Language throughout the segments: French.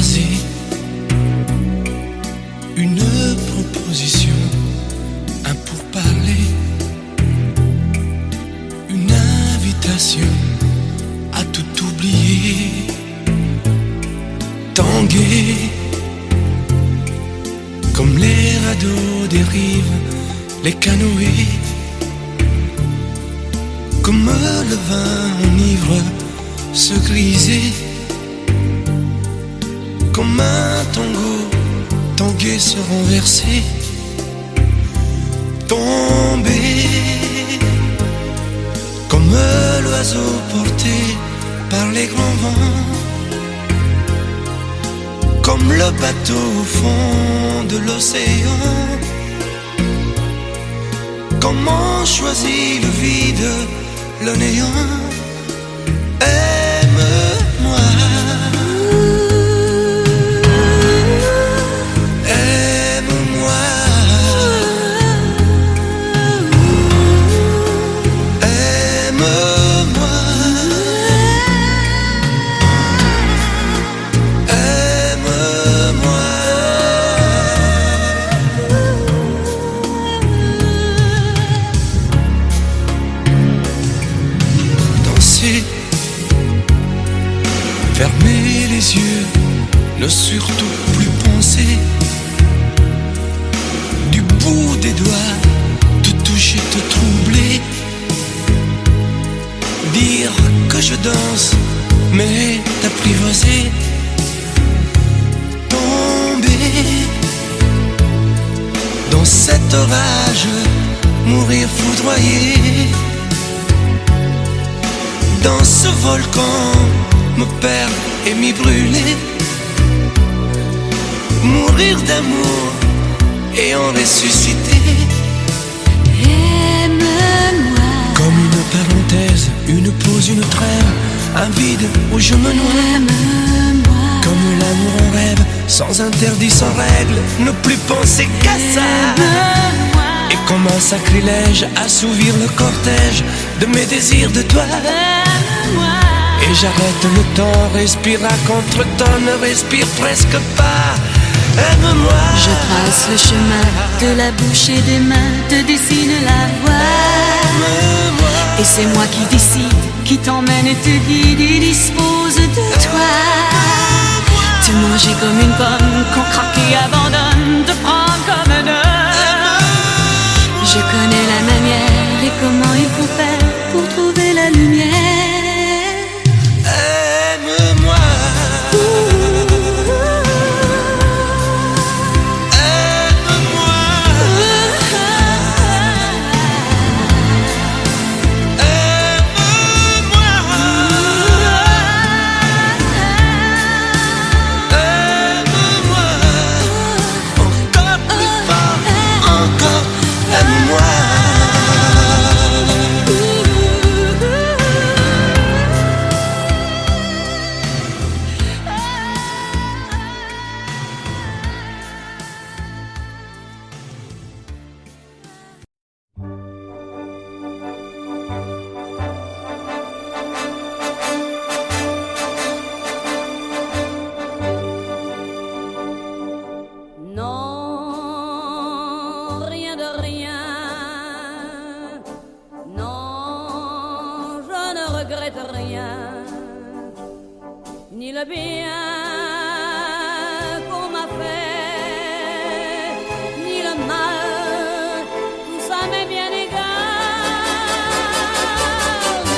croiser une proposition, un pourparler, une invitation à tout oublier, tanguer comme les radeaux des rives, les canoës, comme le vin enivre se griser, comme un tango tanguer se renverser, tomber comme l'oiseau porté par les grands vents, comme le bateau au fond de l'océan. Comment choisit le vide, le néant? Aime-moi, aime-moi, aime-moi, aime-moi. Danser, fermer les yeux, ne surtout plus penser, du bout des doigts, te toucher, te troubler, dire que je danse, mais t'apprivoiser, tomber dans cet orage, mourir foudroyé, dans ce volcan, me perdre et m'y brûler, mourir d'amour et en ressusciter. Aime-moi, Comme une parenthèse, une pause, une trêve, un vide où je me noie. aime-moi, Comme l'amour en rêve, sans interdit, sans règle, ne plus penser qu'à ça. aime-moi, Et comme un sacrilège, assouvir le cortège de mes désirs de toi. aime-moi. Et j'arrête le temps, respire à contre-temps, ne respire presque pas. Aime-moi. Je trace le chemin de la bouche et des mains, te dessine la voie. Aime-moi. Et c'est moi qui décide, qui t'emmène et te guide et dispose de toi. Te manger comme une pomme qu'on craque et abandonne, te prendre comme un homme. Je connais la manière et comment il faut faire pour trouver la lumière. Aime-moi. Non, rien de rien. Non, je ne regrette rien. Ni le bien qu'on m'a fait, ni le mal, tout ça m'est bien égal.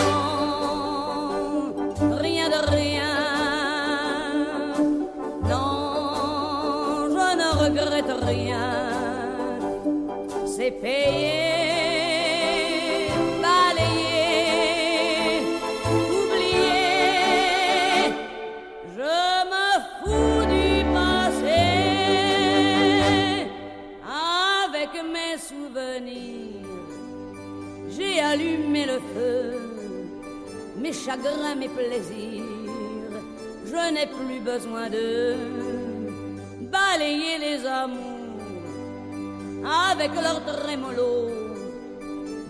Non, rien de rien. Non, je ne regrette rien. C'est payé, balayé, oublié. Je me fous du passé. Avec mes souvenirs, j'ai allumé le feu. Mes chagrins, mes plaisirs, je n'ai plus besoin de balayer les amours avec leur trémolo,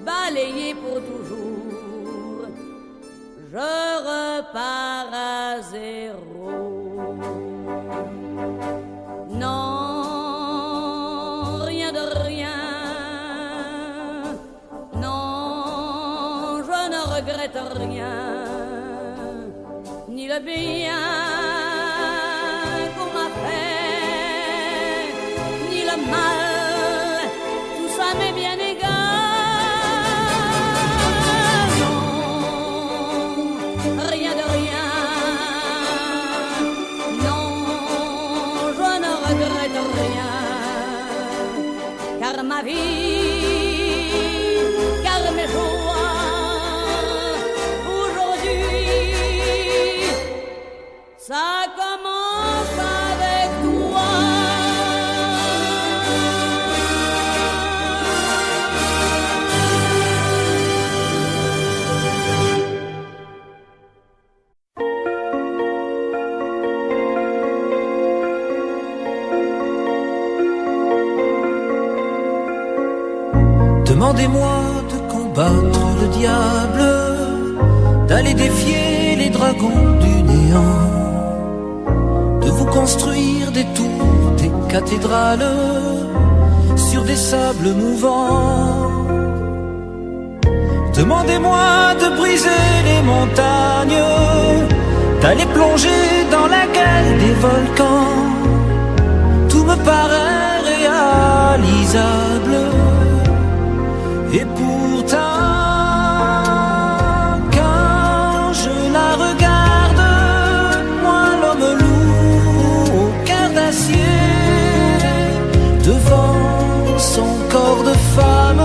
balayer pour toujours. Je repars à zéro. regrette rien, ni le bien qu'on m'a fait, ni le mal, tout ça m'est bien égal. Non, rien de rien, non, je ne regrette rien, car ma vie, car mes joies, ça commence avec toi. Demandez-moi de combattre le diable, d'aller défier les dragons du néant, de vous construire des tours, des cathédrales sur des sables mouvants. Demandez-moi de briser les montagnes, d'aller plonger dans la gueule des volcans. Tout me paraît réalisable, et pourtant quand je la regarde, moi l'homme lourd au cœur d'acier, devant son corps de femme,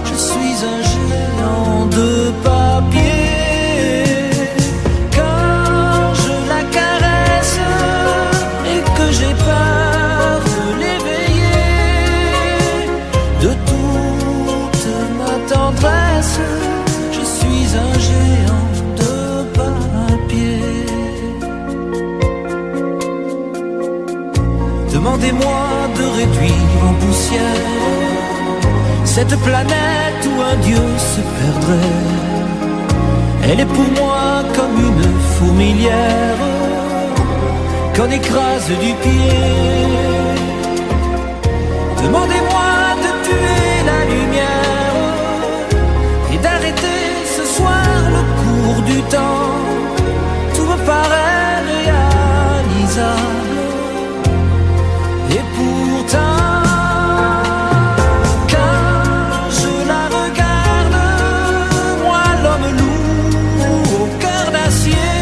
je suis un géant de papier. Quand je la caresse et que j'ai peur de l'éveiller, de toute ma tendresse, je suis un géant de papier. Demandez-moi de réduire en poussière cette planète où un dieu se perdrait. Elle est pour moi comme une fourmilière qu'on écrase du pied. Demandez-moi de tuer la lumière et d'arrêter ce soir le cours du temps. Tout me paraît réalisable, et pourtant quand je la regarde, moi l'homme lourd au cœur d'acier,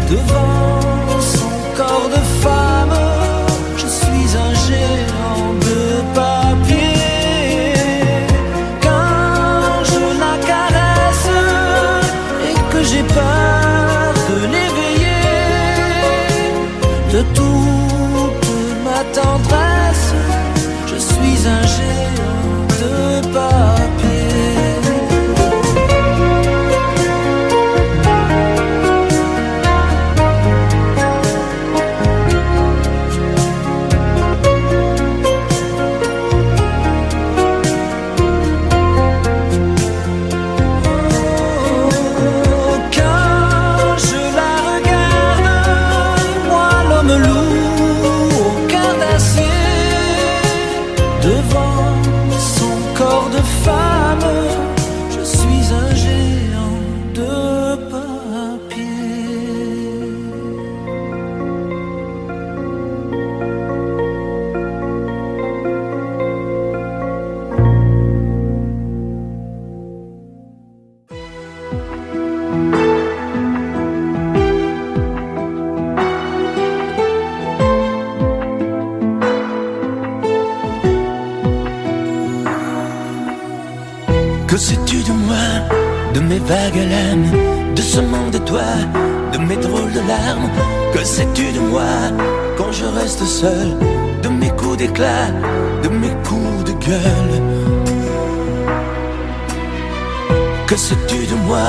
devant son corps de femme, je suis un géant de papier. Quand je la caresse et que j'ai peur de l'éveiller, de toute ma tendresse, je suis un géant de papier. Quand je la regarde, moi l'homme lourd au cœur d'acier, devant son corps de femme, je suis un géant de papier. Que sais-tu de moi, de mes vagues lames, de ce monde de toi, de mes drôles de larmes? Que sais-tu de moi quand je reste seul, de mes coups d'éclat, de mes coups de gueule? Que sais-tu de moi,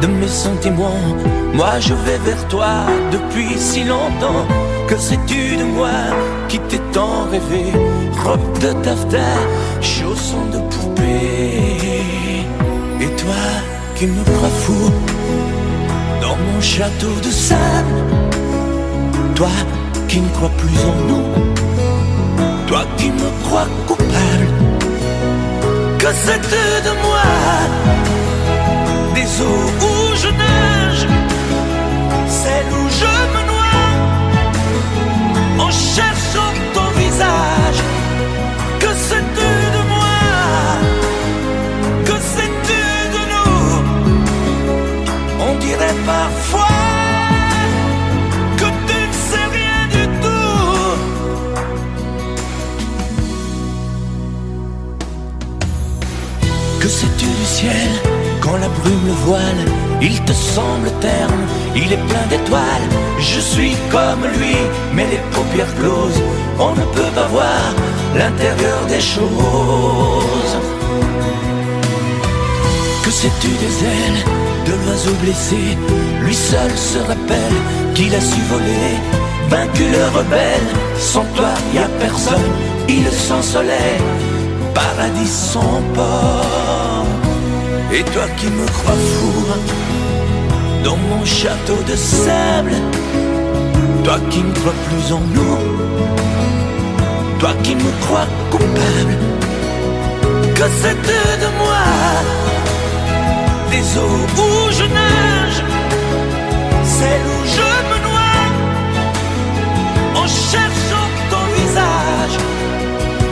de mes sentiments? Moi je vais vers toi depuis si longtemps. Que sais-tu de moi qui t'ai tant rêvé? Robe de taffetas, chaussons de poupée. Et toi qui me crois fou dans mon château de sable, toi qui ne crois plus en nous, toi qui me crois coupable. Que sais-tu de moi? des eaux où je nage, celles où je me noie, en cherchant ton visage. Que sais-tu de moi? Que sais-tu de nous? On dirait parfois que tu ne sais rien du tout. Que sais-tu du ciel? Quand la brume le voile, il te semble terne, il est plein d'étoiles. Je suis comme lui, mais les paupières closes, on ne peut pas voir l'intérieur des choses. Que sais-tu des ailes de l'oiseau blessé? Lui seul se rappelle qu'il a su voler, vaincu le rebelle. Sans toi, y a personne, île sans soleil, paradis sans port. Et toi qui me crois fou dans mon château de sable, toi qui ne crois plus en nous, toi qui me crois coupable, que sais-tu de moi? Des eaux où je nage, celles où je me noie, en cherchant ton visage.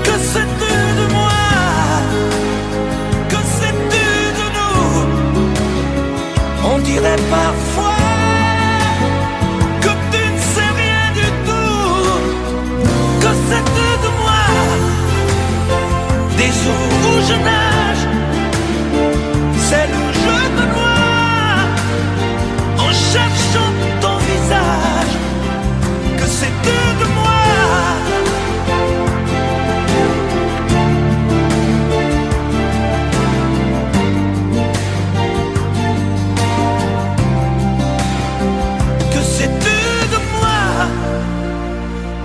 Que sais-tu de moi? Que sais-tu de nous? On dirait parfois que tu ne sais rien du tout. Que sais-tu de moi? Des eaux où je nage, celles où je me noie, en cherchant ton visage. Que sais-tu de moi? Que sais-tu de moi?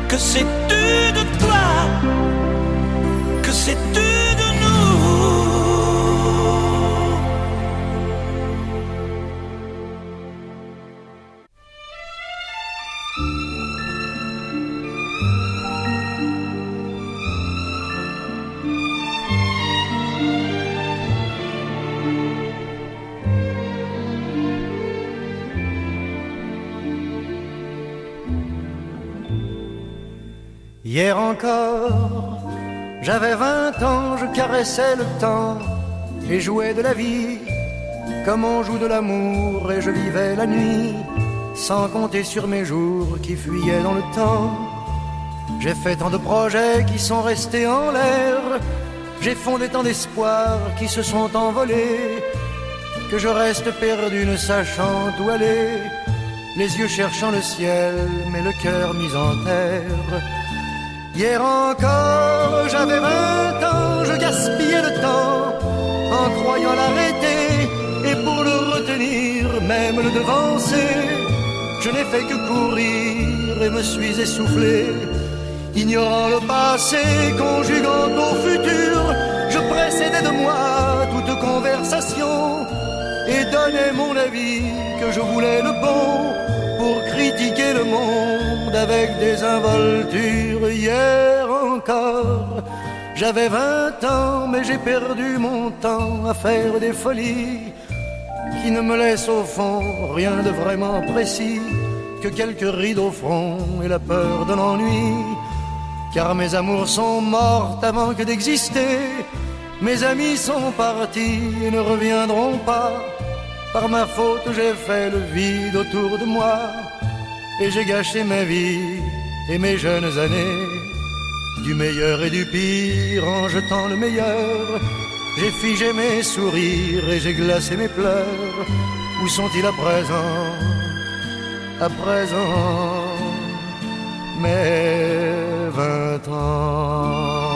Que sais-tu de toi? Que sais-tu de nous? Hier encore, j'avais 20 ans, je caressais le temps et jouais de la vie comme on joue de l'amour, et je vivais la nuit sans compter sur mes jours qui fuyaient dans le temps. J'ai fait tant de projets qui sont restés en l'air, j'ai fondé tant d'espoirs qui se sont envolés, que je reste perdu ne sachant où aller, les yeux cherchant le ciel mais le cœur mis en terre. Hier encore, j'avais 20 ans, je gaspillais le temps en croyant l'arrêter, et pour le retenir, même le devancer, je n'ai fait que courir et me suis essoufflé. Ignorant le passé, conjuguant au futur, je précédais de moi toute conversation et donnais mon avis que je voulais le bon pour critiquer le monde avec des involtures. Hier encore, j'avais 20 ans, mais j'ai perdu mon temps à faire des folies qui ne me laissent au fond rien de vraiment précis que quelques rides au front et la peur de l'ennui. Car mes amours sont mortes avant que d'exister, mes amis sont partis et ne reviendront pas. Par ma faute j'ai fait le vide autour de moi, et j'ai gâché ma vie et mes jeunes années. Du meilleur et du pire en jetant le meilleur, j'ai figé mes sourires et j'ai glacé mes pleurs. Où sont-ils à présent? À présent, mes 20 ans.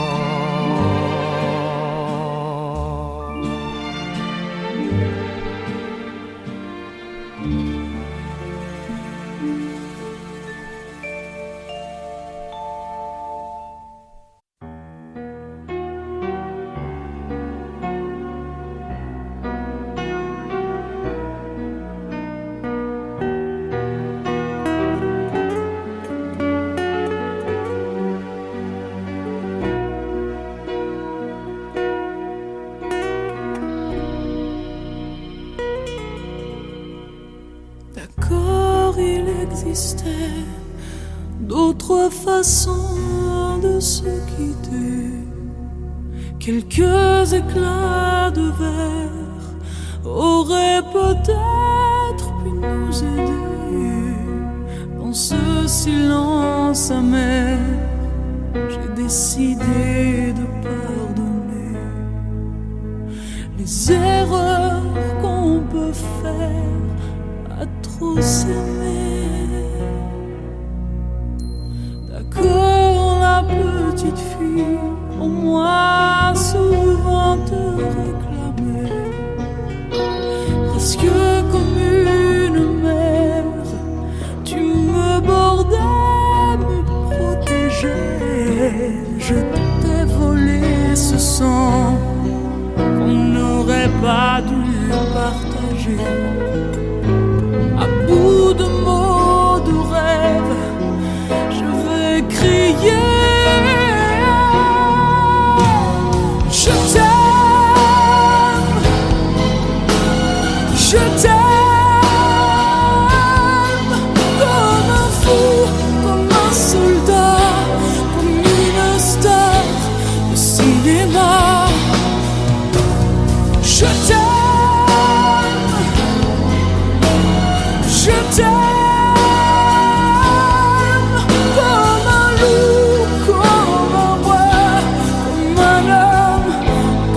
existait d'autres façons de se quitter. Quelques éclats de verre auraient peut-être pu nous aider. Dans ce silence amer, j'ai décidé de pardonner les erreurs qu'on peut faire à trop s'aimer. D'accord, la petite fille, au moins souvent te réclamait, presque comme une mère. Tu me bordais, me protégeais. Je t'ai volé ce sang qu'on n'aurait pas dû partager. À bout de mots, de rêves, je vais crier. Je t'aime, je t'aime, comme un fou, comme un soldat, comme une star de cinéma. Je t'aime, je t'aime, comme un loup, comme un roi, comme un homme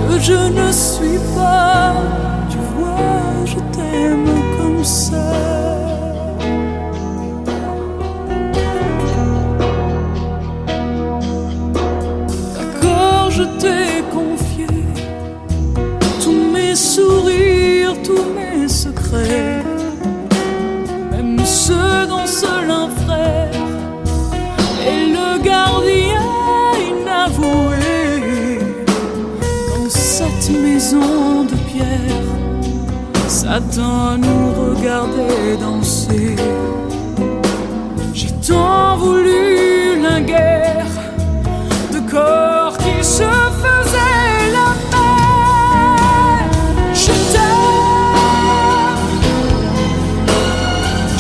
que je ne suis pas. Tu vois, je t'aime comme ça. D'accord, je t'ai confié tous mes sourires, tous mes secrets, même ceux dont seul un frère est le gardien inavoué. Dans cette maison de pierre, Satan nous regardait danser. J'ai tant voulu la guerre de corps qui se faisaient la paix. Je t'aime,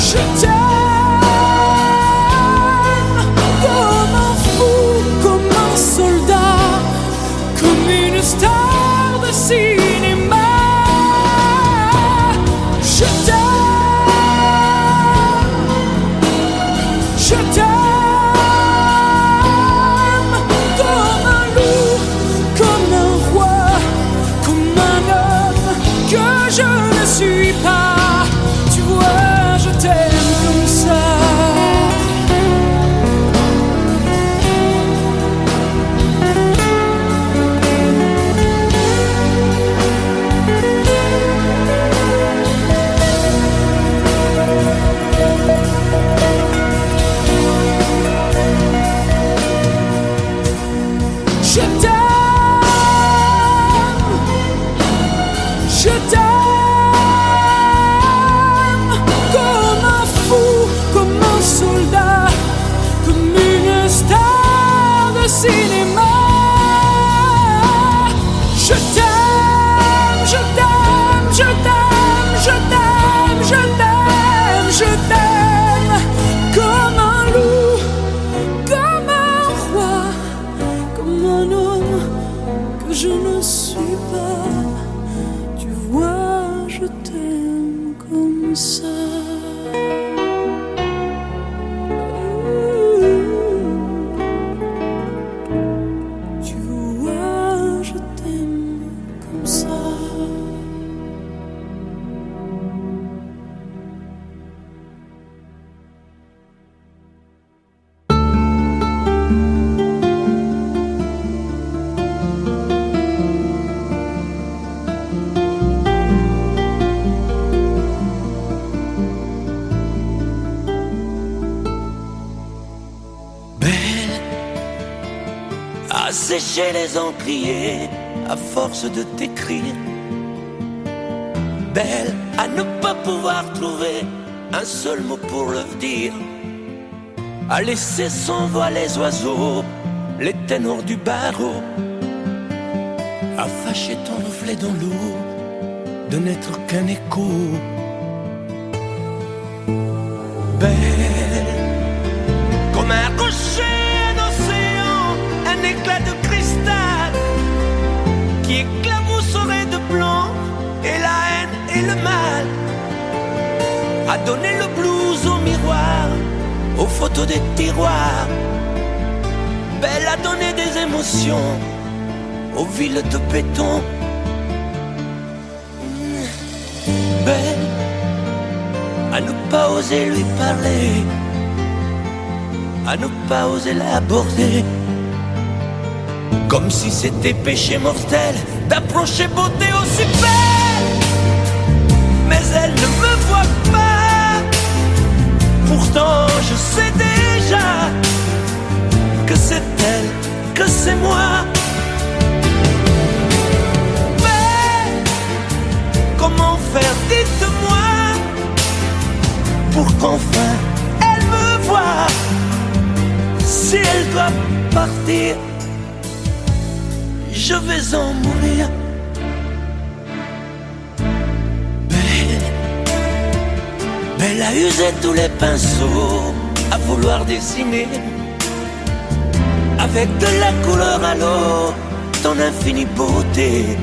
je t'aime, comme un fou, comme un soldat, comme une star de cinéma. Je t'aime, je t'aime, comme un loup, comme un roi, comme un homme que je ne suis pas. Tu vois, je t'aime comme ça. Je t'aime, je t'aime, comme un fou, comme un soldat, comme une star de cinéma. Je t'aime, je t'aime, je t'aime, je t'aime, je t'aime, je t'aime, comme un loup, comme un roi, comme un homme que je ne suis pas. Tu vois, je t'aime comme ça. Tu vois, je t'aime comme ça. Belle, à sécher les encriers à force de t'écrire. Belle, à ne pas pouvoir trouver un seul mot pour le dire. À laisser s'envoler les oiseaux, les ténors du barreau. À fâcher ton reflet dans l'eau, de n'être qu'un écho. Belle, aux photos des tiroirs. Belle à donner des émotions aux villes de béton. Belle à ne pas oser lui parler, à ne pas oser l'aborder, comme si c'était péché mortel d'approcher beauté aussi belle. Mais elle ne me voit pas, pourtant je sais déjà que c'est elle, que c'est moi. Mais comment faire, dites-moi, pour qu'enfin elle me voie. Si elle doit partir, je vais en mourir. Belle a usé tous les pinceaux à vouloir dessiner avec de la couleur à l'eau ton infinie beauté,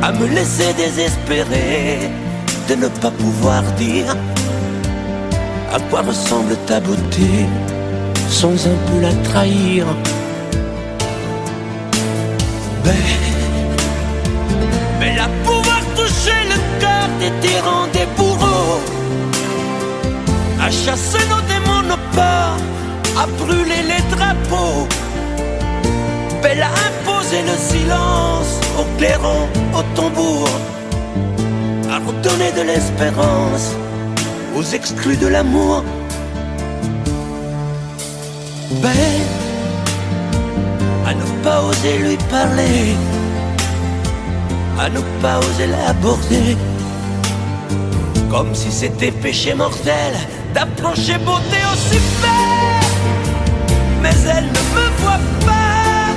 à me laisser désespérer de ne pas pouvoir dire à quoi ressemble ta beauté sans un peu la trahir. Belle à pouvoir toucher le cœur des tyrans, des bourreaux, à chasser nos démons, nos peurs, à brûler les drapeaux. Belle à imposer le silence au clairon, au tambour, à redonner de l'espérance aux exclus de l'amour. Belle à ne pas oser lui parler, à ne pas oser l'aborder, comme si c'était péché mortel d'approcher beauté aussi belle. Mais elle ne me voit pas,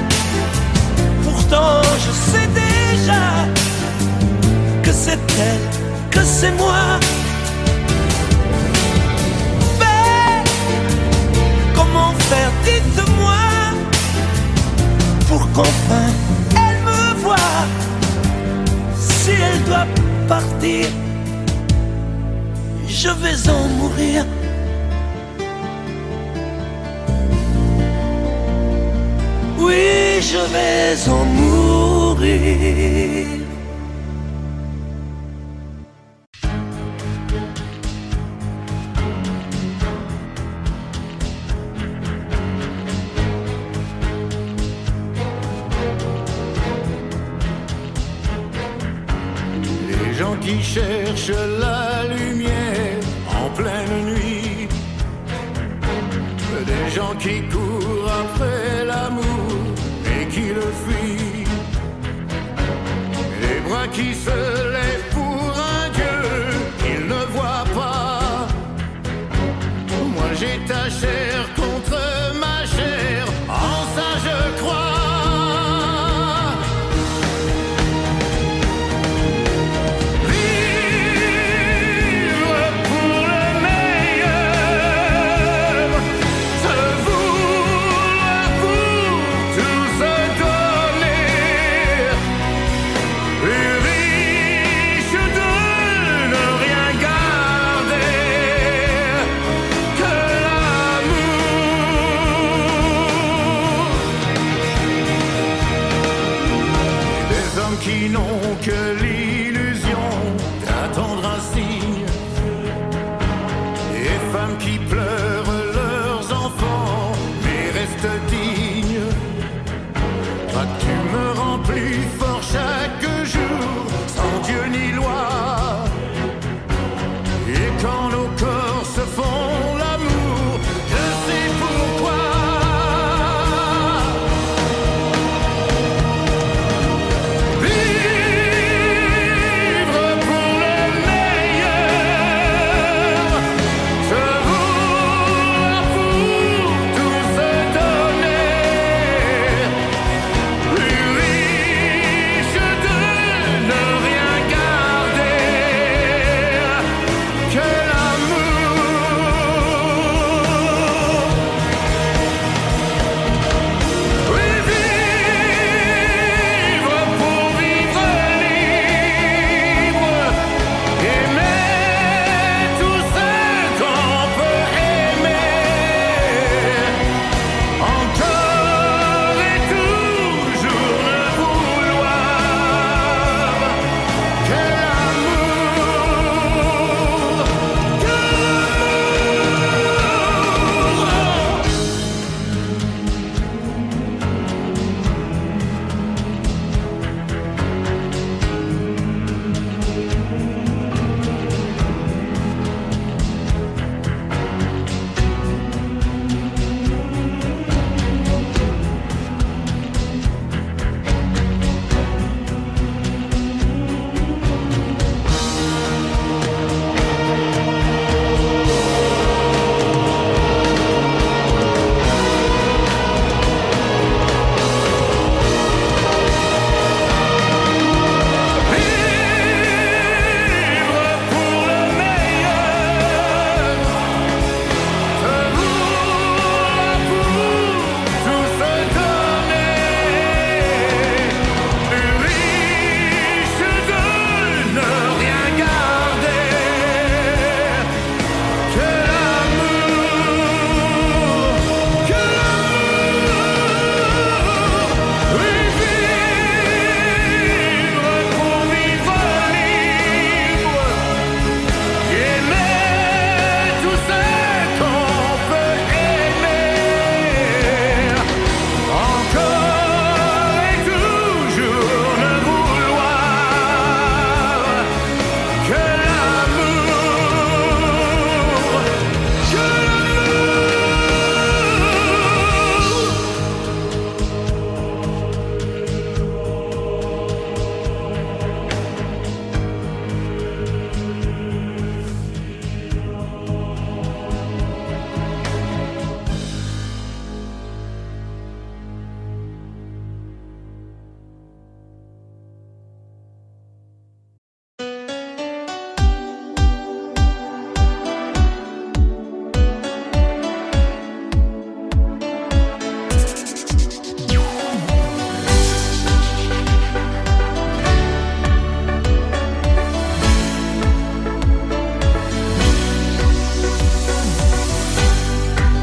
pourtant je sais déjà que c'est elle, que c'est moi. Belle, comment faire, dites-moi, pour qu'enfin elle me voie. Si elle doit partir, je vais en mourir. Oui, je vais en mourir. Qui cherchent la lumière en pleine nuit, des gens qui courent après l'amour et qui le fuient, des bras qui se lèvent pour un Dieu qu'ils ne voient pas. Moi j'ai ta chair contre ma chair, en ça je crois. L'amour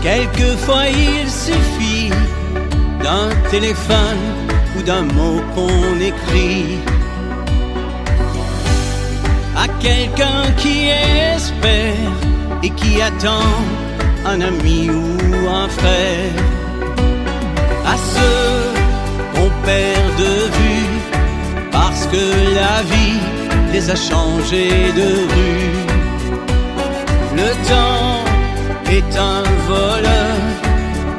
Quelquefois il suffit d'un téléphone ou d'un mot qu'on écrit à quelqu'un qui espère et qui attend un ami ou un frère, à ceux qu'on perd de vue parce que la vie les a changés de rue. Le temps est un voleur,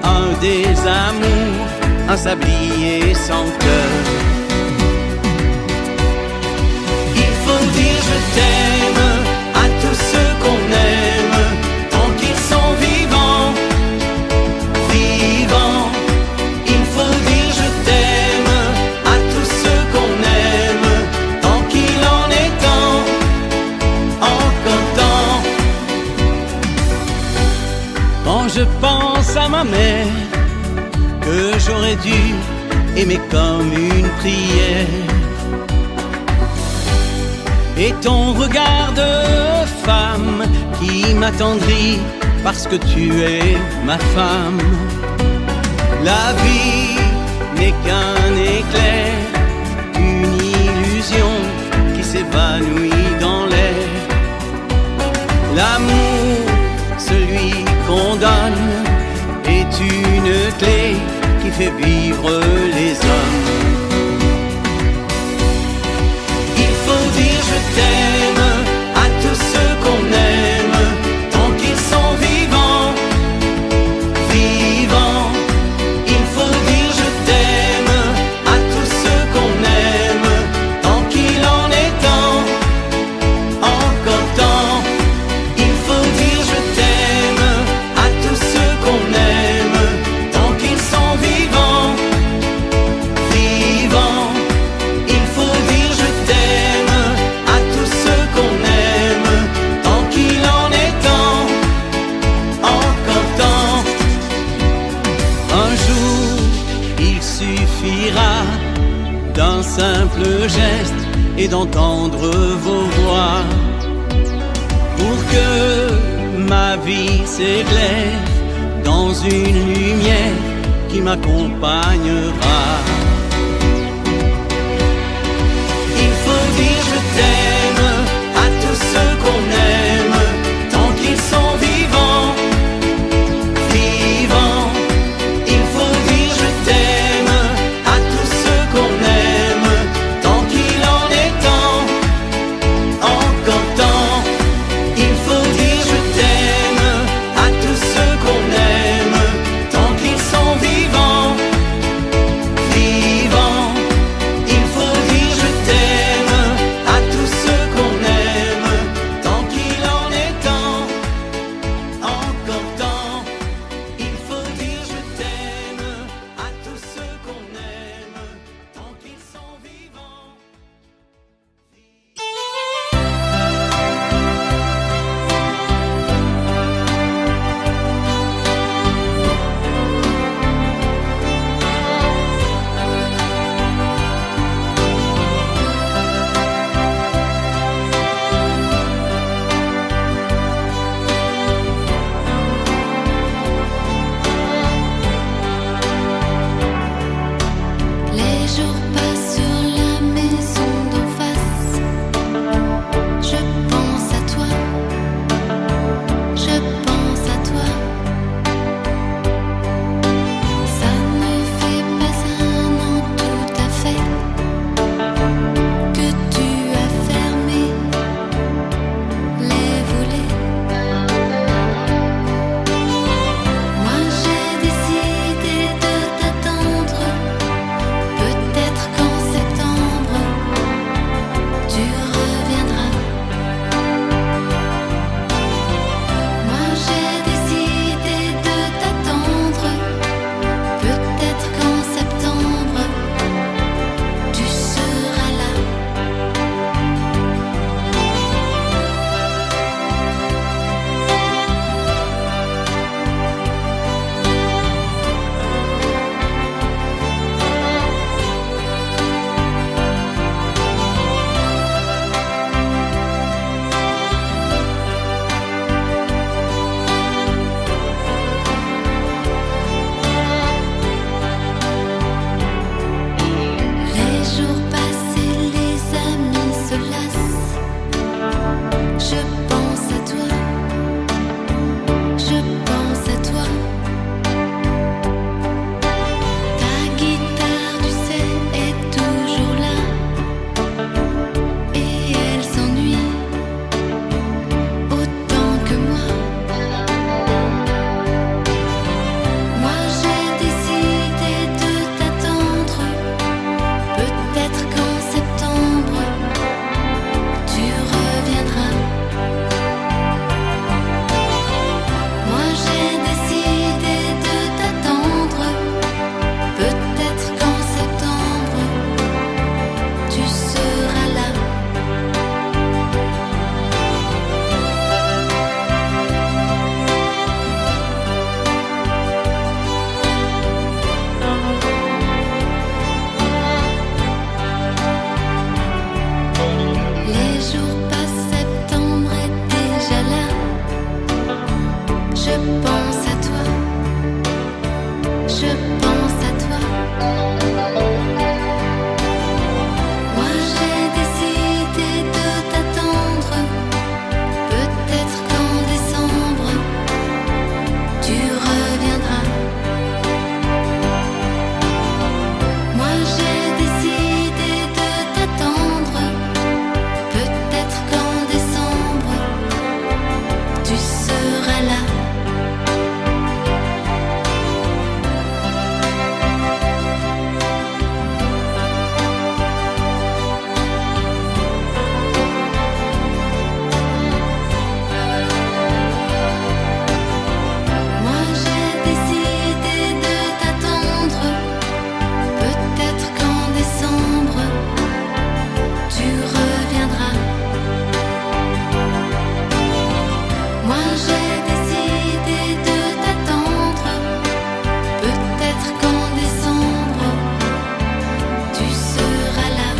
un désamour, un sablier sans cœur. Il faut dire je t'aime à tous ceux qu'on aime, tant qu'ils sont vivants, vivants. Il faut dire je t'aime à tous ceux qu'on aime, tant qu'il en est temps, encore temps. Quand je pense à ma mère, que j'aurais dû aimer comme une prière, et ton regard de femme qui m'attendrit parce que tu es ma femme. La vie n'est qu'un éclair, une illusion qui s'évanouit dans l'air. L'amour, celui qu'on donne, est une clé qui fait vivre les hommes. Il faut dire je t'aime à tous ceux qu'on aime, tant qu'ils sont vivants, vivants. Il faut dire je t'aime à tous ceux qu'on aime, tant qu'il en est temps, encore temps. Il faut dire je t'aime à tous ceux qu'on aime, tant qu'ils sont vivants, vivants. Il faut dire je t'aime à tous ceux qu'on aime, tant qu'il en est temps, encore temps. Un jour, il suffira d'un simple geste et d'entendre vos voix pour que ma vie s'éclaire dans une lumière qui m'accompagnera. Il faut dire je t'aime à tous ceux qu'on aime, tant qu'ils sont vivants, vivants. Il faut dire je t'aime à tous ceux qu'on aime, tant qu'il en est temps, encore temps. Il faut dire je t'aime à tous ceux qu'on aime, tant qu'ils sont vivants, vivants. Il faut dire je t'aime à tous pense à toi, je pense à toi. Moi j'ai décidé de t'attendre, peut-être qu'en décembre tu reviendras. Moi j'ai décidé de t'attendre, peut-être qu'en décembre tu seras là. Moi j'ai décidé de t'attendre, peut-être qu'en décembre tu reviendras. Moi j'ai décidé de t'attendre, peut-être qu'en décembre tu seras là.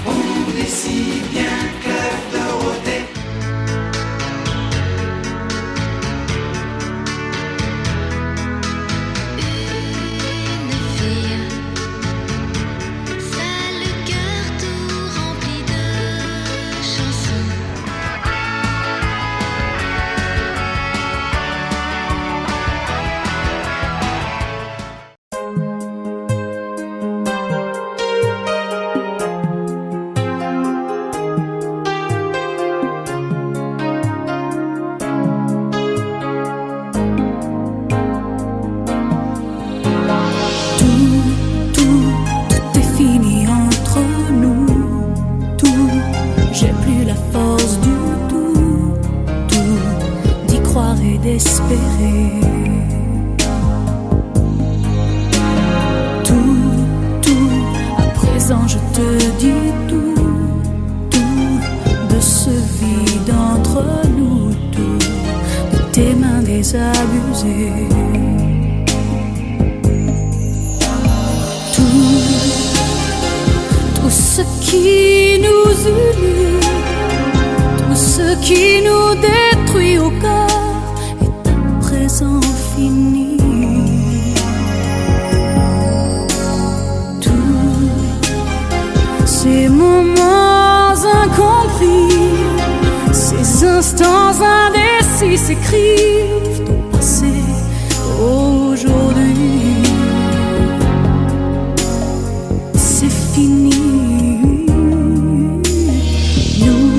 On est si bien Clèves Dorothée. Une fille, ça le cœur tout rempli de chansons. Tout est fini entre nous. Tout, j'ai plus la force du tout. Tout, d'y croire et d'espérer. Tout, à présent je te dis tout de ce vide entre nous, tout de tes mains désabusées. Tout ce qui nous unit, tout ce qui nous détruit au cœur est à présent fini. Tous ces moments incompris, ces instants indécis s'écrivent au passé, aujourd'hui. C'est fini. Nous,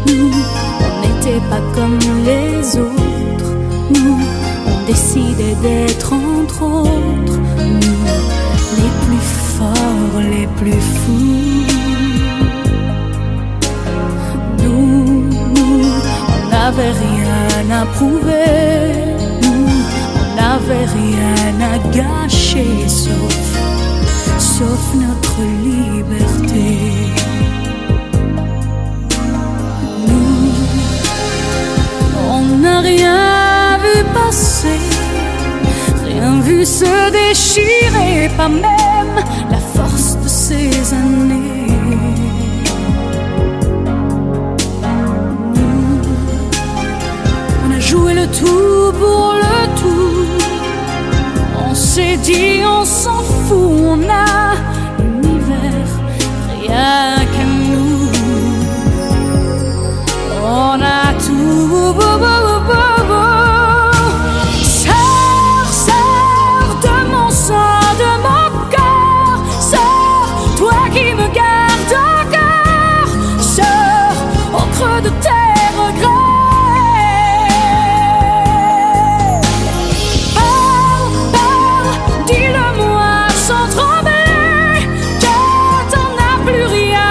on n'était pas comme les autres. Nous, on décidait d'être entre autres. Nous, les plus forts, les plus fous. Nous, on n'avait rien à prouver. Nous, on n'avait rien à gâcher sauf notre liberté. Nous, on n'a rien vu passer, rien vu se déchirer, pas même la force de ces années. Nous, on a joué le tout pour le tout. On s'est dit on s'en fout, on a l'univers rien qu'à nous. On a tout. Sœur de mon sang, de mon cœur, sœur, toi qui me gardes encore, sœur, au creux de tes regrets. Dis-le-moi sans trembler, que t'en as plus rien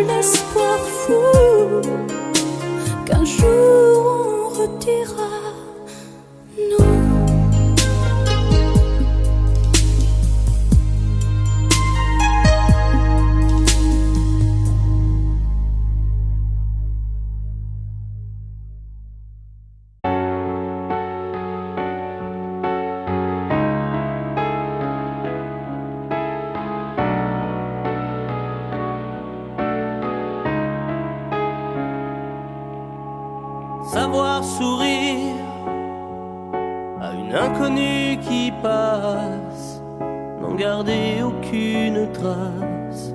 l'espoir fou qu'un jour on redira non. Savoir sourire à une inconnue qui passe, n'en garder aucune trace,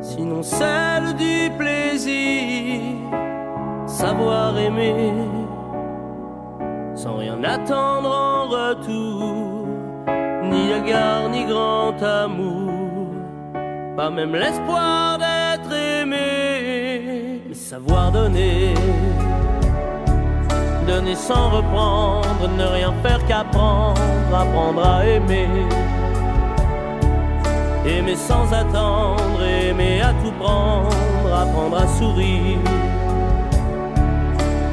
sinon celle du plaisir. Savoir aimer sans rien attendre en retour, ni égard ni grand amour, pas même l'espoir d'être aimé. Mais savoir donner, donner sans reprendre, ne rien faire qu'apprendre, apprendre à aimer. Aimer sans attendre, aimer à tout prendre, apprendre à sourire.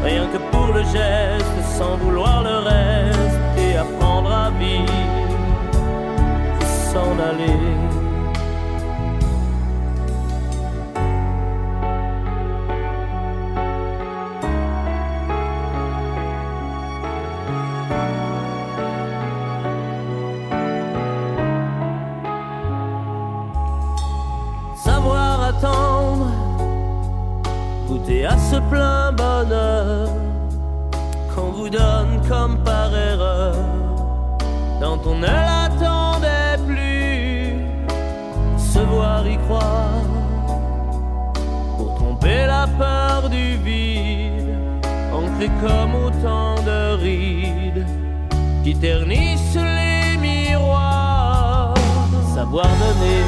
Rien que pour le geste, sans vouloir le reste, et apprendre à vivre, et s'en aller. Savoir attendre, goûter à ce plein bonheur qu'on vous donne comme par erreur, dont on ne l'attendait plus. Se voir y croire pour tromper la peur du vide, ancré comme autant de rides qui ternissent les miroirs. Savoir donner,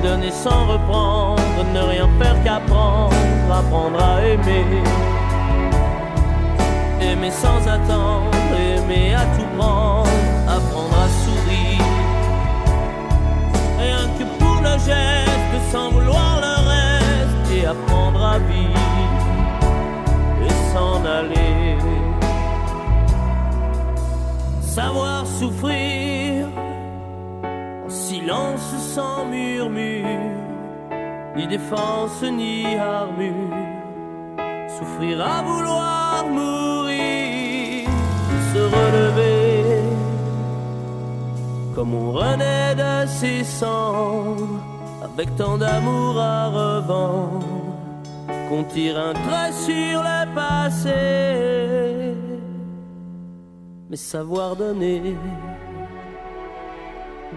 donner sans reprendre, ne rien faire qu'apprendre, apprendre à aimer. Aimer sans attendre, aimer à tout prendre, apprendre à sourire. Rien que pour le geste, sans vouloir le reste, et apprendre à vivre, et s'en aller. Savoir souffrir silence sans murmure, ni défense ni armure. Souffrir à vouloir mourir, se relever comme on renaît de ses cendres, avec tant d'amour à revendre qu'on tire un trait sur le passé. Mais savoir donner,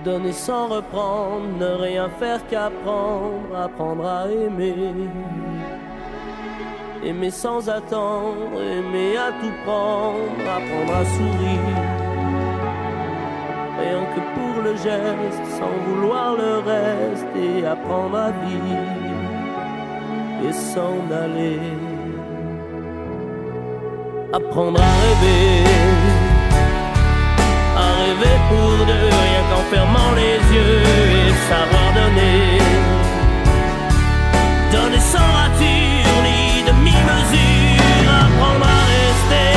donner sans reprendre, ne rien faire qu'apprendre, apprendre à aimer. Aimer sans attendre, aimer à tout prendre, apprendre à sourire. Rien que pour le geste, sans vouloir le reste, et apprendre à vivre, et s'en aller. Apprendre à rêver pour deux, rien qu'en fermant les yeux, et savoir donner, donner sans rature ni demi-mesure, apprendre à rester,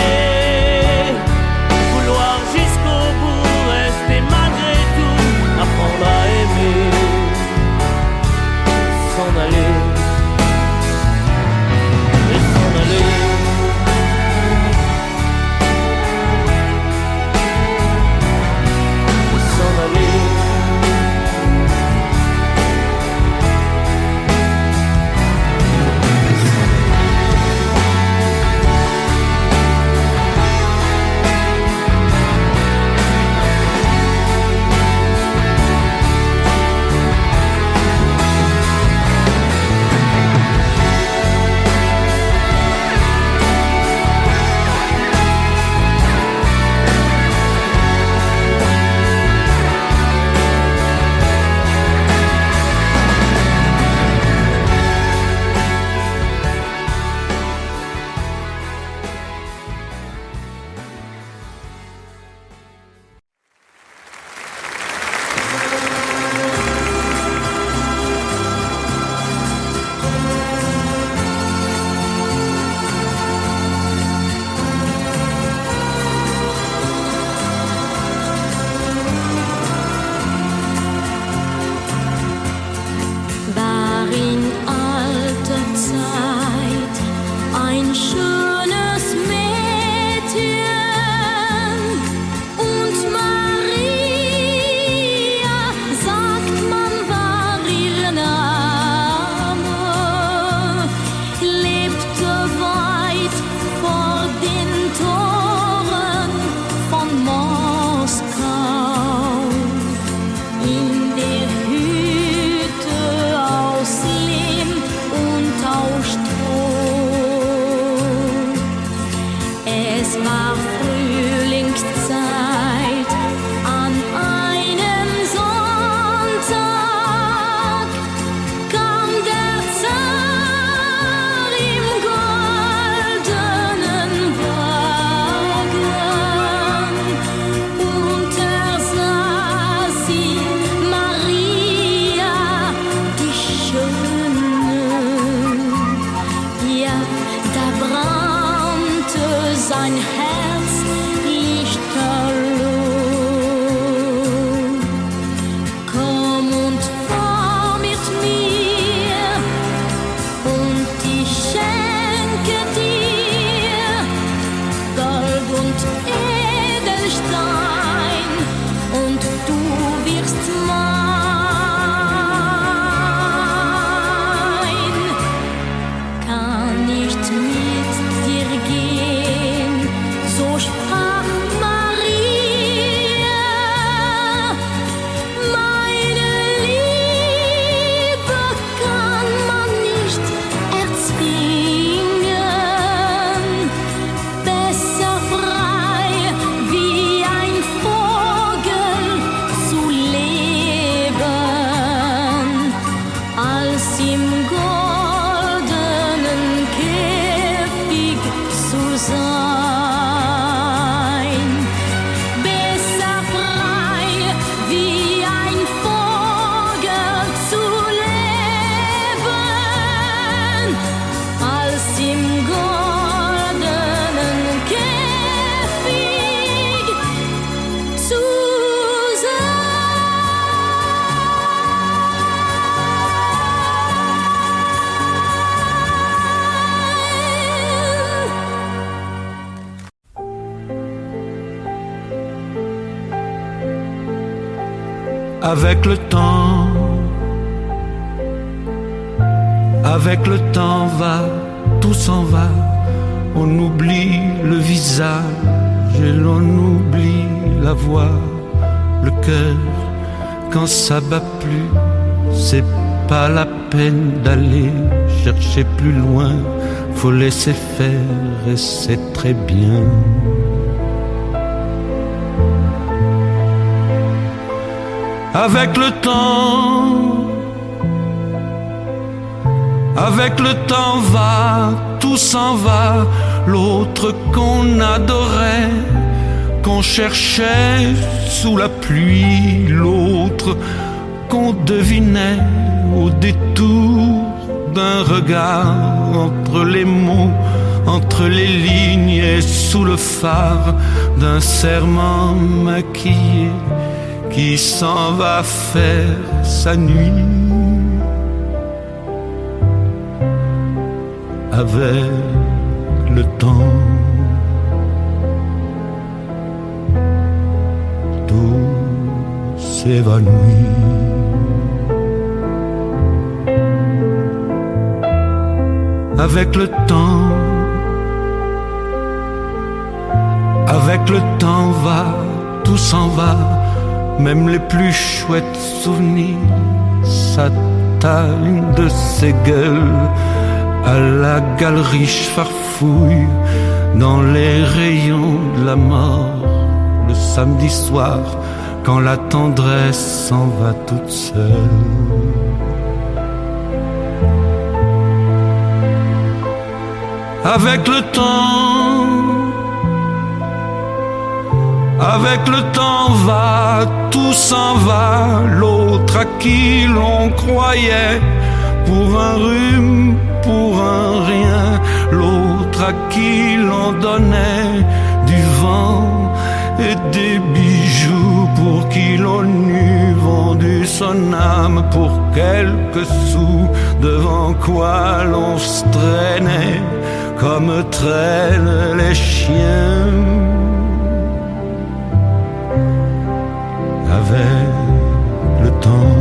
vouloir jusqu'au bout, rester malgré tout, apprendre à aimer, s'en aller, et s'en aller. im goldenen Käfig zu sein. Besser frei wie ein Vogel zu leben, als im goldenen Käfig zu Avec le temps va, tout s'en va. On oublie le visage et l'on oublie la voix, le cœur. Quand ça bat plus, c'est pas la peine d'aller chercher plus loin. Faut laisser faire et c'est très bien. Avec le temps va, tout s'en va. L'autre qu'on adorait, qu'on cherchait sous la pluie, l'autre qu'on devinait au détour d'un regard, entre les mots, entre les lignes et sous le phare d'un serment maquillé qui s'en va faire sa nuit. Avec le temps, tout s'évanouit. Avec le temps va, tout s'en va. Même les plus chouettes souvenirs s'attallent de ces gueules à la galerie farfouille dans les rayons de la mort. Le samedi soir, quand la tendresse s'en va toute seule. Avec le temps va, tout s'en va. L'autre à qui l'on croyait pour un rhume, pour un rien. L'autre à qui l'on donnait du vent et des bijoux, pour qui l'on eût vendu son âme pour quelques sous, devant quoi l'on se traînait comme traînent les chiens. Avec le temps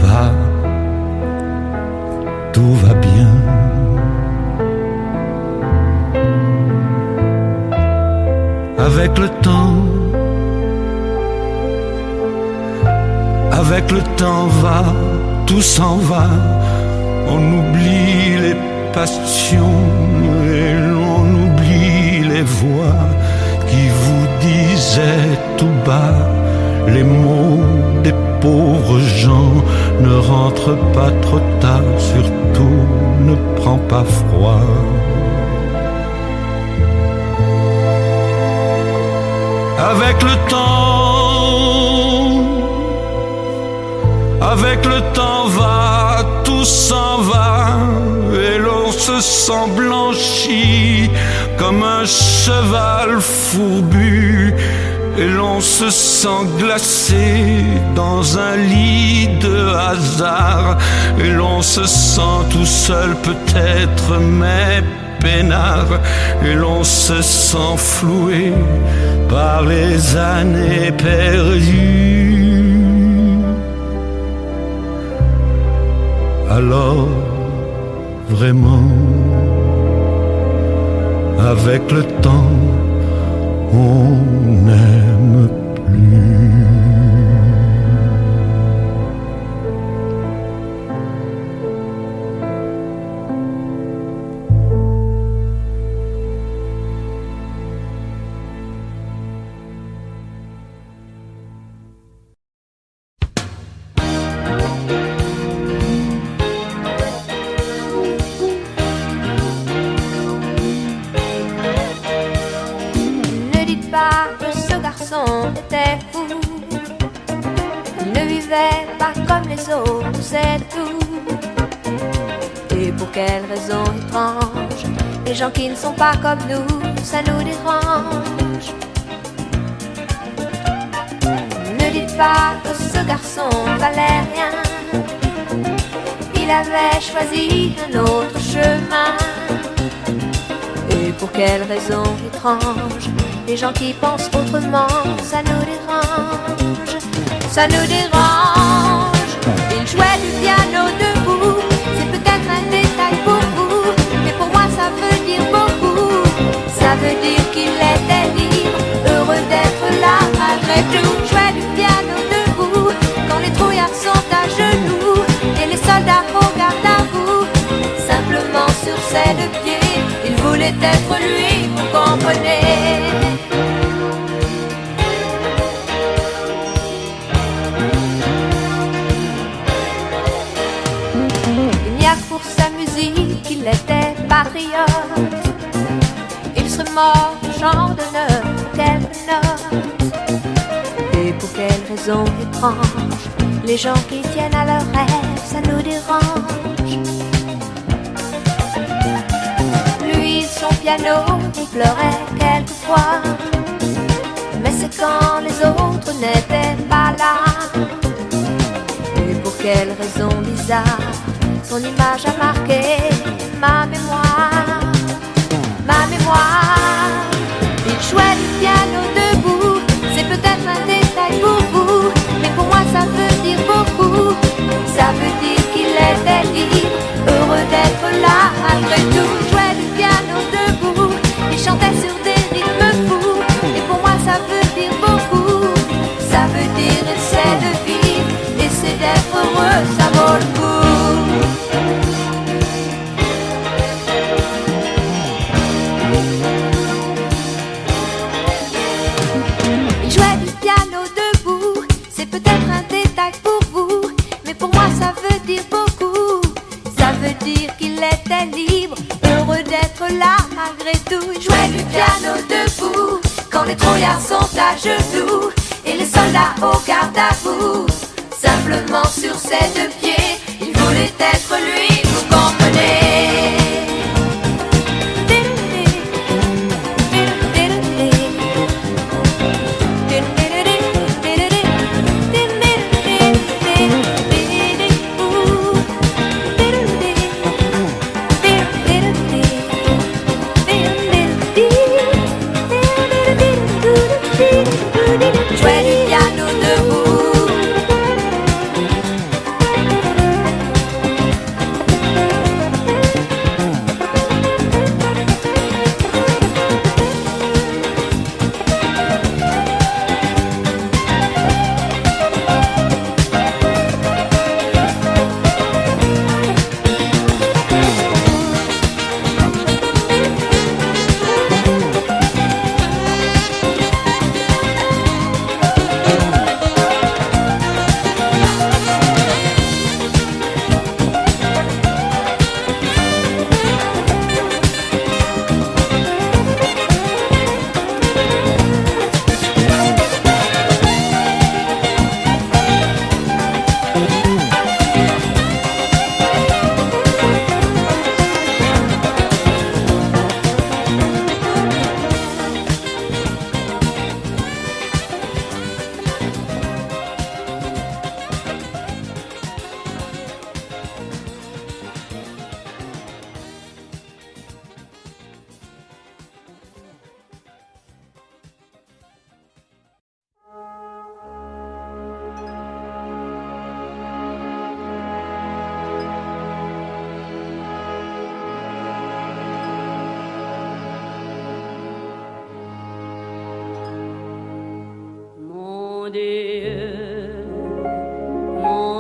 va, tout va bien. Avec le temps va, tout s'en va. On oublie les passions et l'on oublie les voix qui vous disaient tout bas les mots des pauvres gens. Ne rentre pas trop tard, surtout ne prends pas froid. Avec le temps va, tout s'en va, et l'on se sent blanchi comme un cheval fourbu, et l'on se sent glacé dans un lit de hasard, et l'on se sent tout seul peut-être, mais peinard, et l'on se sent floué par les années perdues. Alors, vraiment, avec le temps, on n'aime plus. les autres, c'est tout. Et pour quelle raison étrange, les gens qui ne sont pas comme nous, ça nous dérange. Ne dites pas que ce garçon valait rien, il avait choisi un autre chemin. Et pour quelle raison étrange, les gens qui pensent autrement, ça nous dérange, ça nous dérange. Il jouait du piano debout, c'est peut-être un détail pour vous, mais pour moi ça veut dire beaucoup. Ça veut dire qu'il était libre, heureux d'être là malgré tout. Jouait du piano debout, quand les trouillards sont à genoux et les soldats regardent à vous. Simplement sur ses deux pieds, il voulait être lui, vous comprenez. Il n'y a que pour sa musique, il était patriote. Il serait mort au champ d'honneur pour quelques notes. Et pour quelle raison étrange, les gens qui tiennent à leurs rêves, ça nous dérange. Lui, son piano, il pleurait quelquefois, mais c'est quand les autres n'étaient pas là. Et pour quelle raison bizarre, son image a marqué ma mémoire, ma mémoire. Il jouait du piano debout, c'est peut-être un détail pour vous, mais pour moi ça veut dire beaucoup. Ça veut dire qu'il était libre, heureux d'être là malgré tout. Il jouait du piano debout, il chantait sur des rythmes fous, et pour moi ça veut dire beaucoup. Ça veut dire essaie de vivre, essaie d'être heureux, ça vaut le coup. Il jouait du piano debout, c'est peut-être un détail pour vous, mais pour moi ça veut dire beaucoup. Ça veut dire qu'il était libre, heureux d'être là malgré tout. Il jouait du piano debout, quand les trouillards sont à genoux et les soldats au garde à vous. Simplement sur ses deux pieds, il voulait être lui, vous comprenez. Jouait du piano debout.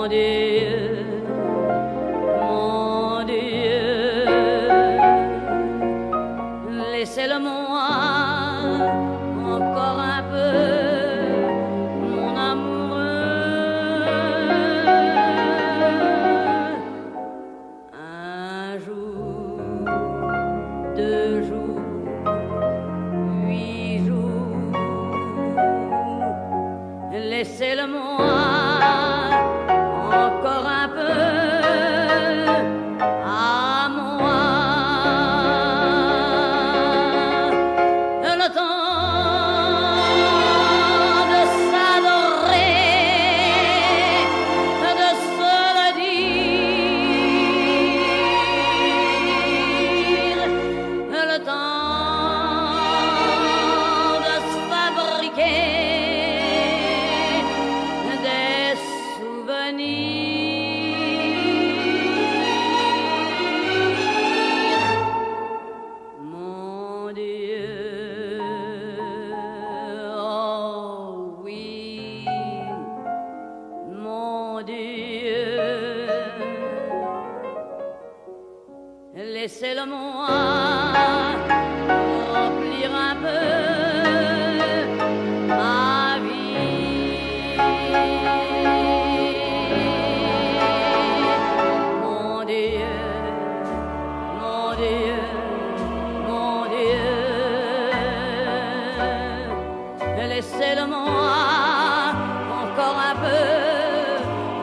mon Dieu, mon Dieu, laissez-le-moi encore un peu, mon amoureux. Un jour, 2 jours, 8 jours, laissez-le-moi encore Mon Dieu, oh oui, mon Dieu, laissez-le-moi remplir un peu ma vie. Mon Dieu, mon Dieu, mon Dieu, laissez-le-moi encore un peu,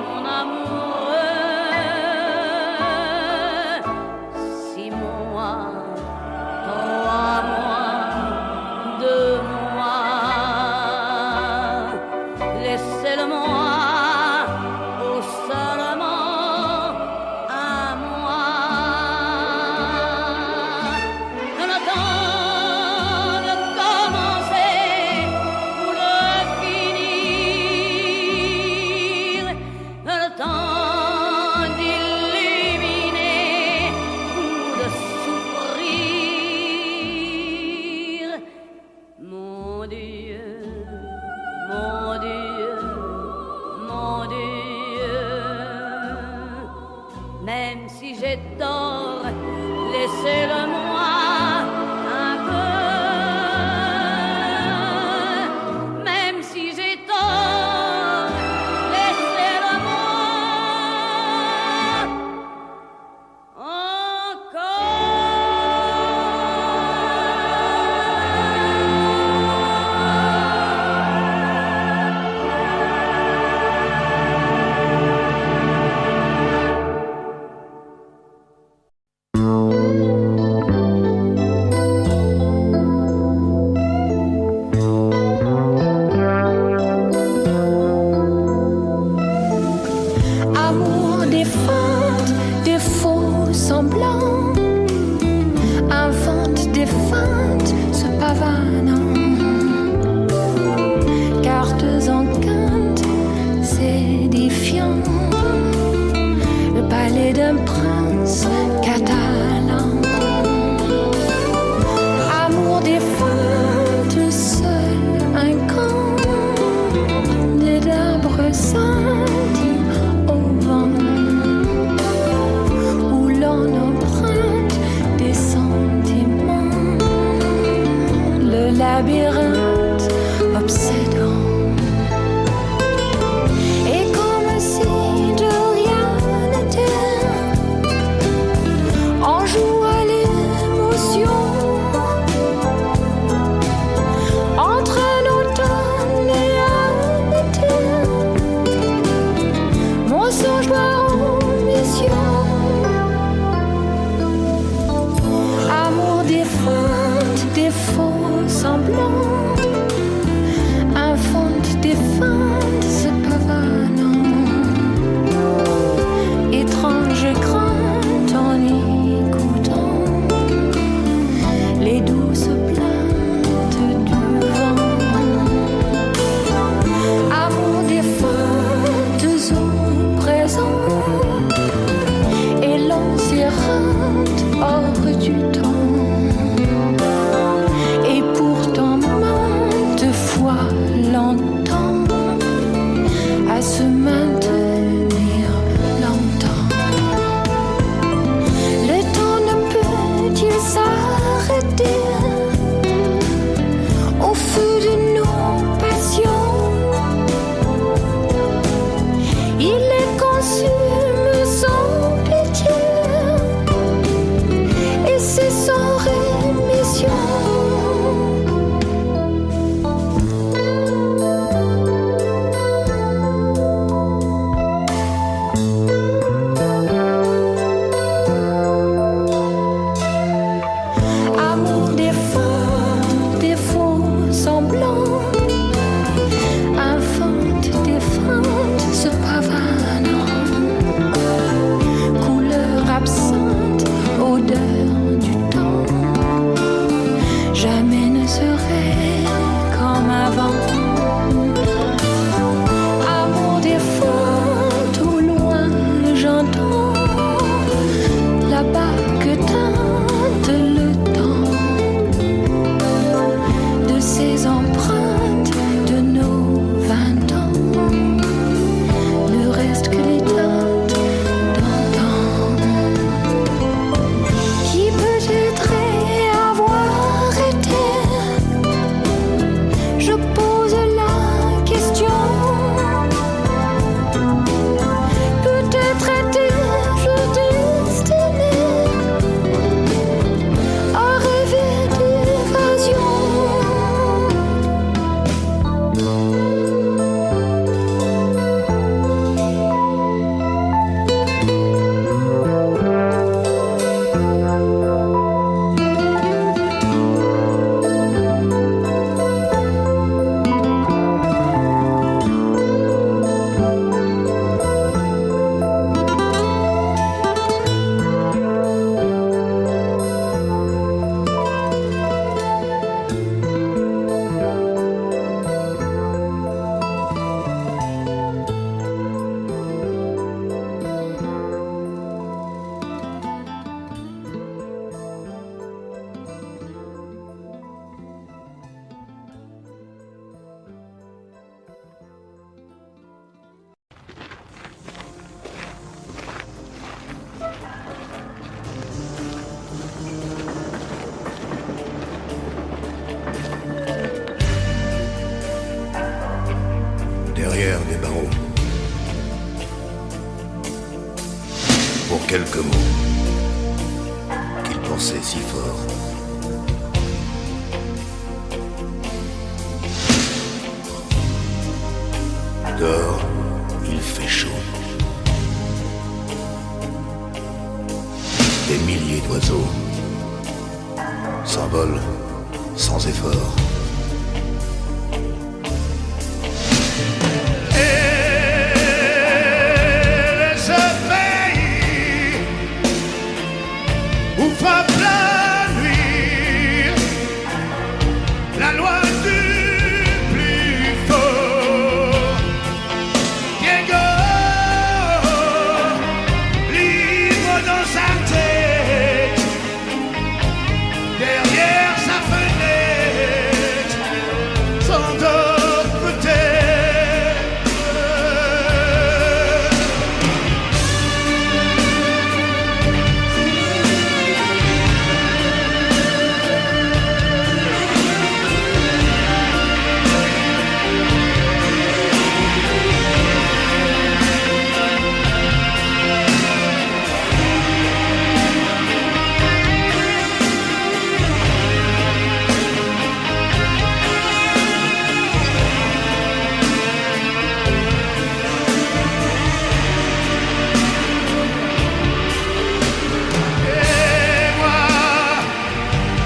mon amoureux. 6 mois, 3 mois, 2 mois, laissez-le-moi ou seulement un mois. Le temps de commencer ou de finir, le temps d'illuminer ou de souffrir. Mon Dieu, mon Dieu, mon Dieu, même si j'ai tort, laissez-le-moi un peu. Même si j'ai tort, laissez-le-moi Amour des feintes, des faux semblants, invente des feintes, se pavanant. Cartes en quinte, sédifiant, le palais d'un prince catalan. Amour des feintes, seul un camp, des arbres scintillent au vent, où l'on emprunte des sentiments, le labyrinthe obsédant. Et comme si de rien n'était, pour quelques mots qu'il pensait si fort. Dehors, il fait chaud. Des milliers d'oiseaux s'envolent sans effort. Frappe la nuit, la loi du plus fort. Diego, libre dans sa tête, derrière sa fenêtre, s'endort peut-être.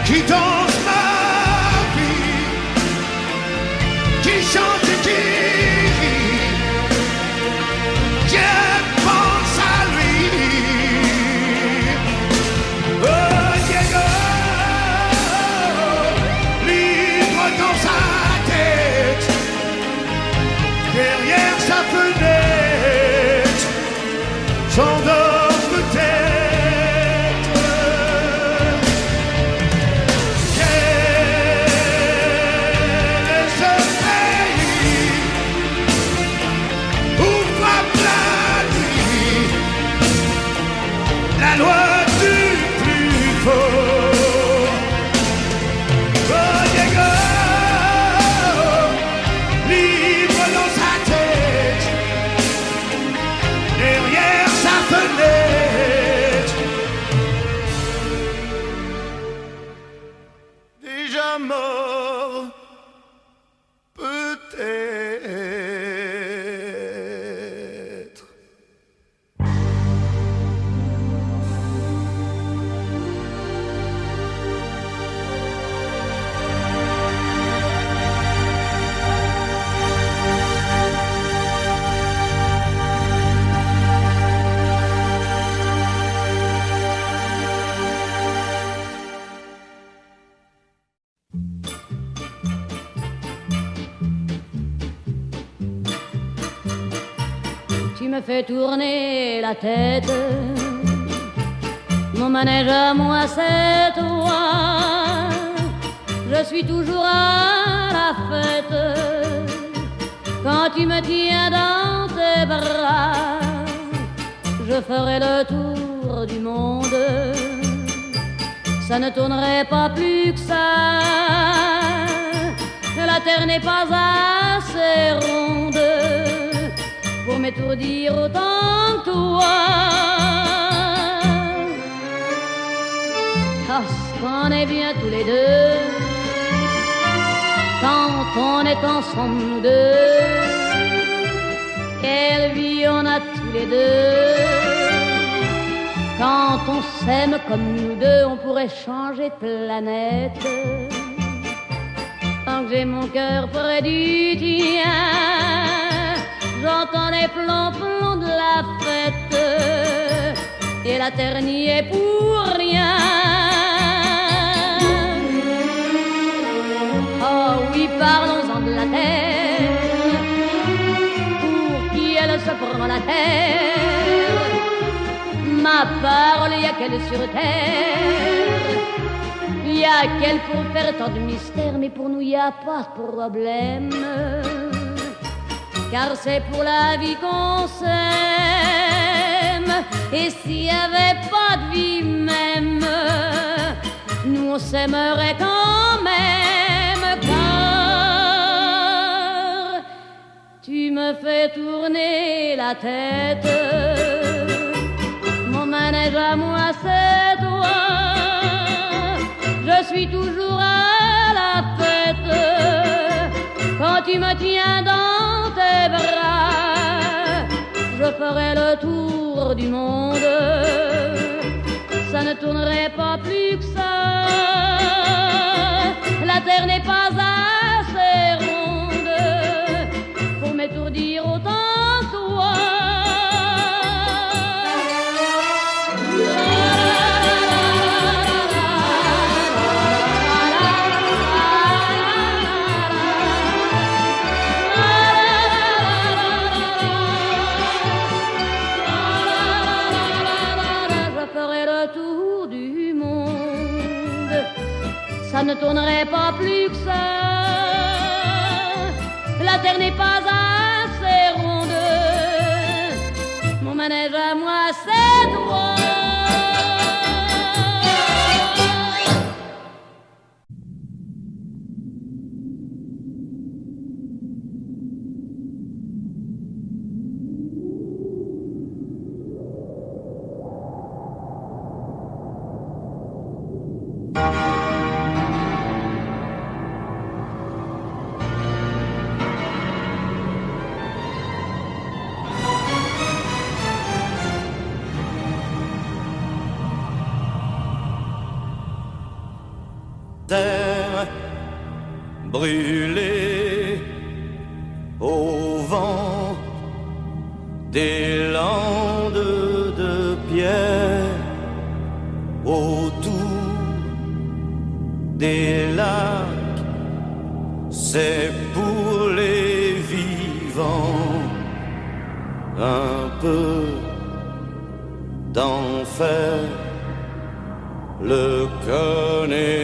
Qui danse ma vie, qui chante, qui rit, je pense à lui. Oh Diego, libre dans sa tête, derrière sa fenêtre, s'endort peut-être. La loi du plus fort. Oh Diego, libre dans sa tête, derrière sa fenêtre. Déjà mort, peut-être. Tu me fais tourner la tête, mon manège à moi c'est toi. Je suis toujours à la fête quand tu me tiens dans tes bras. Je ferai le tour du monde, ça ne tournerait pas plus que ça. La terre n'est pas assez ronde pour m'étourdir autant que toi. Parce qu'on est bien tous les deux quand on est ensemble nous deux. Quelle vie on a tous les deux quand on s'aime comme nous deux. On pourrait changer de planète tant que j'ai mon cœur près du tien. J'entends les plombs de la fête et la terre n'y est pour rien. Oh oui, parlons-en de la terre, pour qui elle se prend la terre. Ma parole, y a qu'elle sur terre, y a qu'elle pour faire tant de mystères. Mais pour nous, y a pas de problème, car c'est pour la vie qu'on s'aime. Et s'il n'y avait pas de vie même, nous on s'aimerait quand même. Car tu me fais tourner la tête, mon manège à moi c'est toi. Je suis toujours à la fête quand tu me tiens dans tes bras. Je ferai le tour du monde, ça ne tournerait pas plus que ça. La terre n'est pas assez ronde pour m'étourdir autant toi. Ça ne tournerait pas plus que ça. La terre n'est pas assez ronde. Mon manège à moi, c'est toi. Terre brûlée au vent des landes de pierre, autour des lacs, c'est pour les vivants un peu d'enfer. Le Connemara,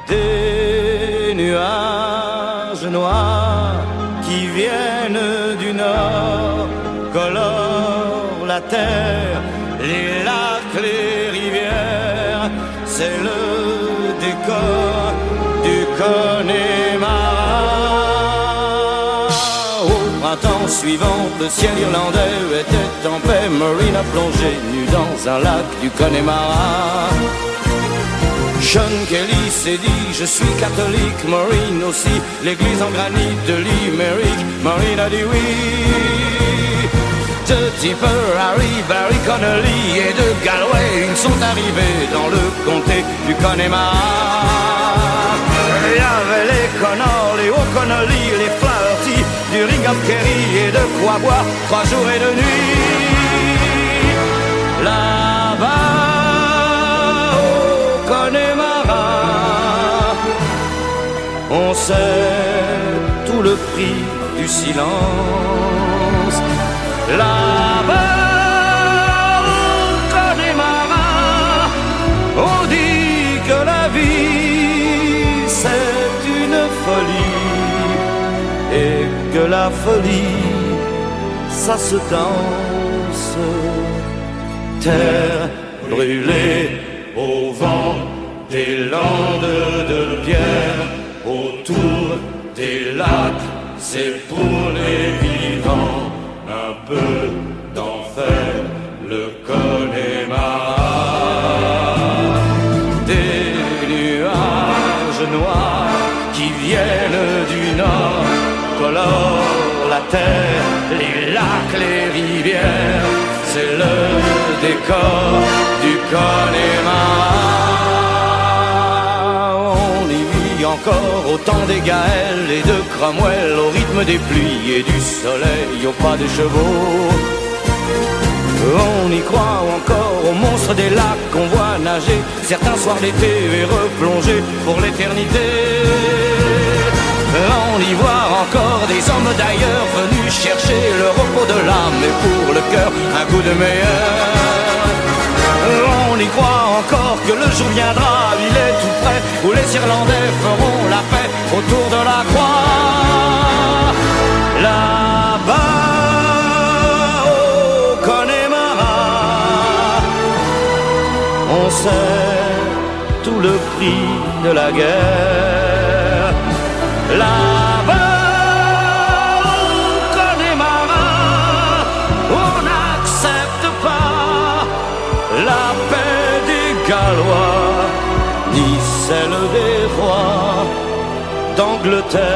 des nuages noirs qui viennent du nord colorent la terre, les lacs, les rivières, c'est le décor du Connemara. Printemps suivant, le ciel irlandais était en paix. Maureen a plongé nue dans un lac du Connemara. Sean Kelly s'est dit, je suis catholique. Maureen aussi, l'église en granit de Limerick. Maureen a dit oui. De Tipper, Harry, Barry Connolly et de Galway, ils sont arrivés dans le comté du Connemara. Il y avait les Connors, les O'Connolly, les Flaherty, du Ring of Kerry et de quoi boire 3 jours et 2 nuits. Là-bas au Connemara, on sait tout le prix du silence. Là-bas au Connemara, on dit que la vie c'est une folie et que la folie ça se danse. Terre brûlée au vent des landes de pierre, autour des lacs, c'est pour les vivants un peu d'enfer, le Connemara. Des nuages noirs qui viennent du nord colorent la terre, les lacs, les rivières, c'est le décor du Connemara. On y vit encore au temps des Gaëls et de Cromwell, au rythme des pluies et du soleil, au pas des chevaux. On y croit encore aux monstres des lacs qu'on voit nager certains soirs d'été et replonger pour l'éternité. On y voit encore des hommes d'ailleurs venus chercher le repos de l'âme et pour le cœur un coup de meilleur. On y croit encore que le jour viendra, il est tout près, où les Irlandais feront la paix autour de la croix. Là-bas au Connemara, on sait tout le prix de la guerre. Là-bas au Connemara, celle des rois d'Angleterre.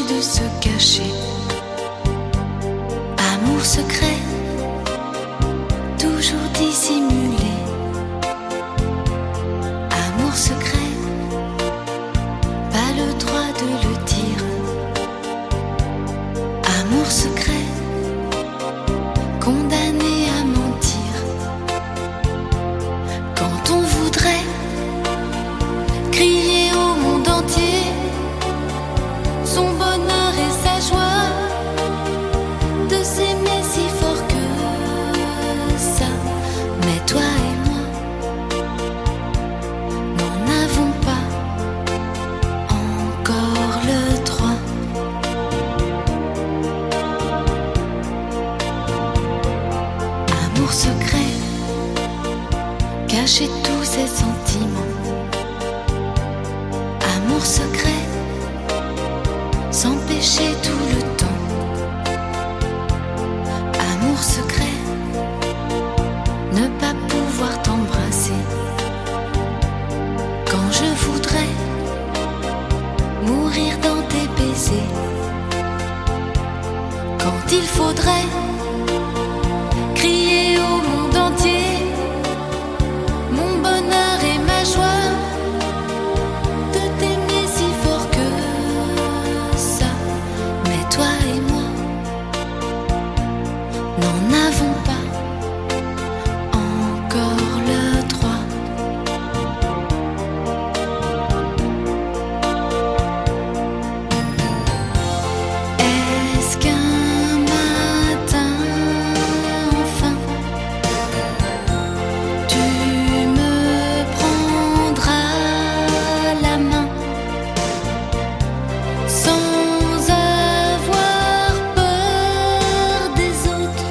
De se cacher. Amour secret, toujours dissimulé. Amour secret, pas le droit de le dire. Amour secret, condamné à mentir. Quand on voudrait crier au monde entier son bonheur et sa joie, de s'aimer si fort que ça. Mais toi et moi n'en avons pas encore le droit. Amour secret, cacher tous ses sentiments. Amour secret, s'empêcher tout le temps. Amour secret, ne pas pouvoir t'embrasser. Quand je voudrais mourir dans tes baisers. Quand il faudrait crier au monde entier mon bonheur et ma joie, de t'aimer si fort que ça. Mais toi et moi n'en avons pas encore le droit. Est-ce qu'un matin enfin tu me prendras la main sans avoir peur des autres,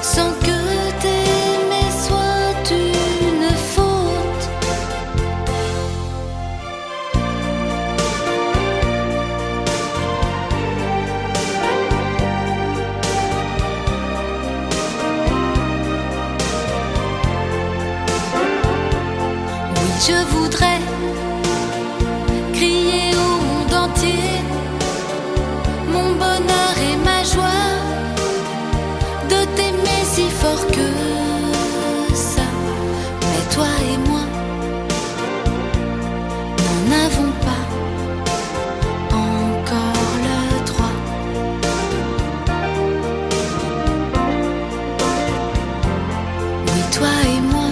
sans que t'aimer soit une faute? Oui, je voudrais crier au monde entier mon bonheur et ma joie, de t'aimer si fort que ça. Mais toi et moi n'en avons pas encore le droit. Oui, toi et moi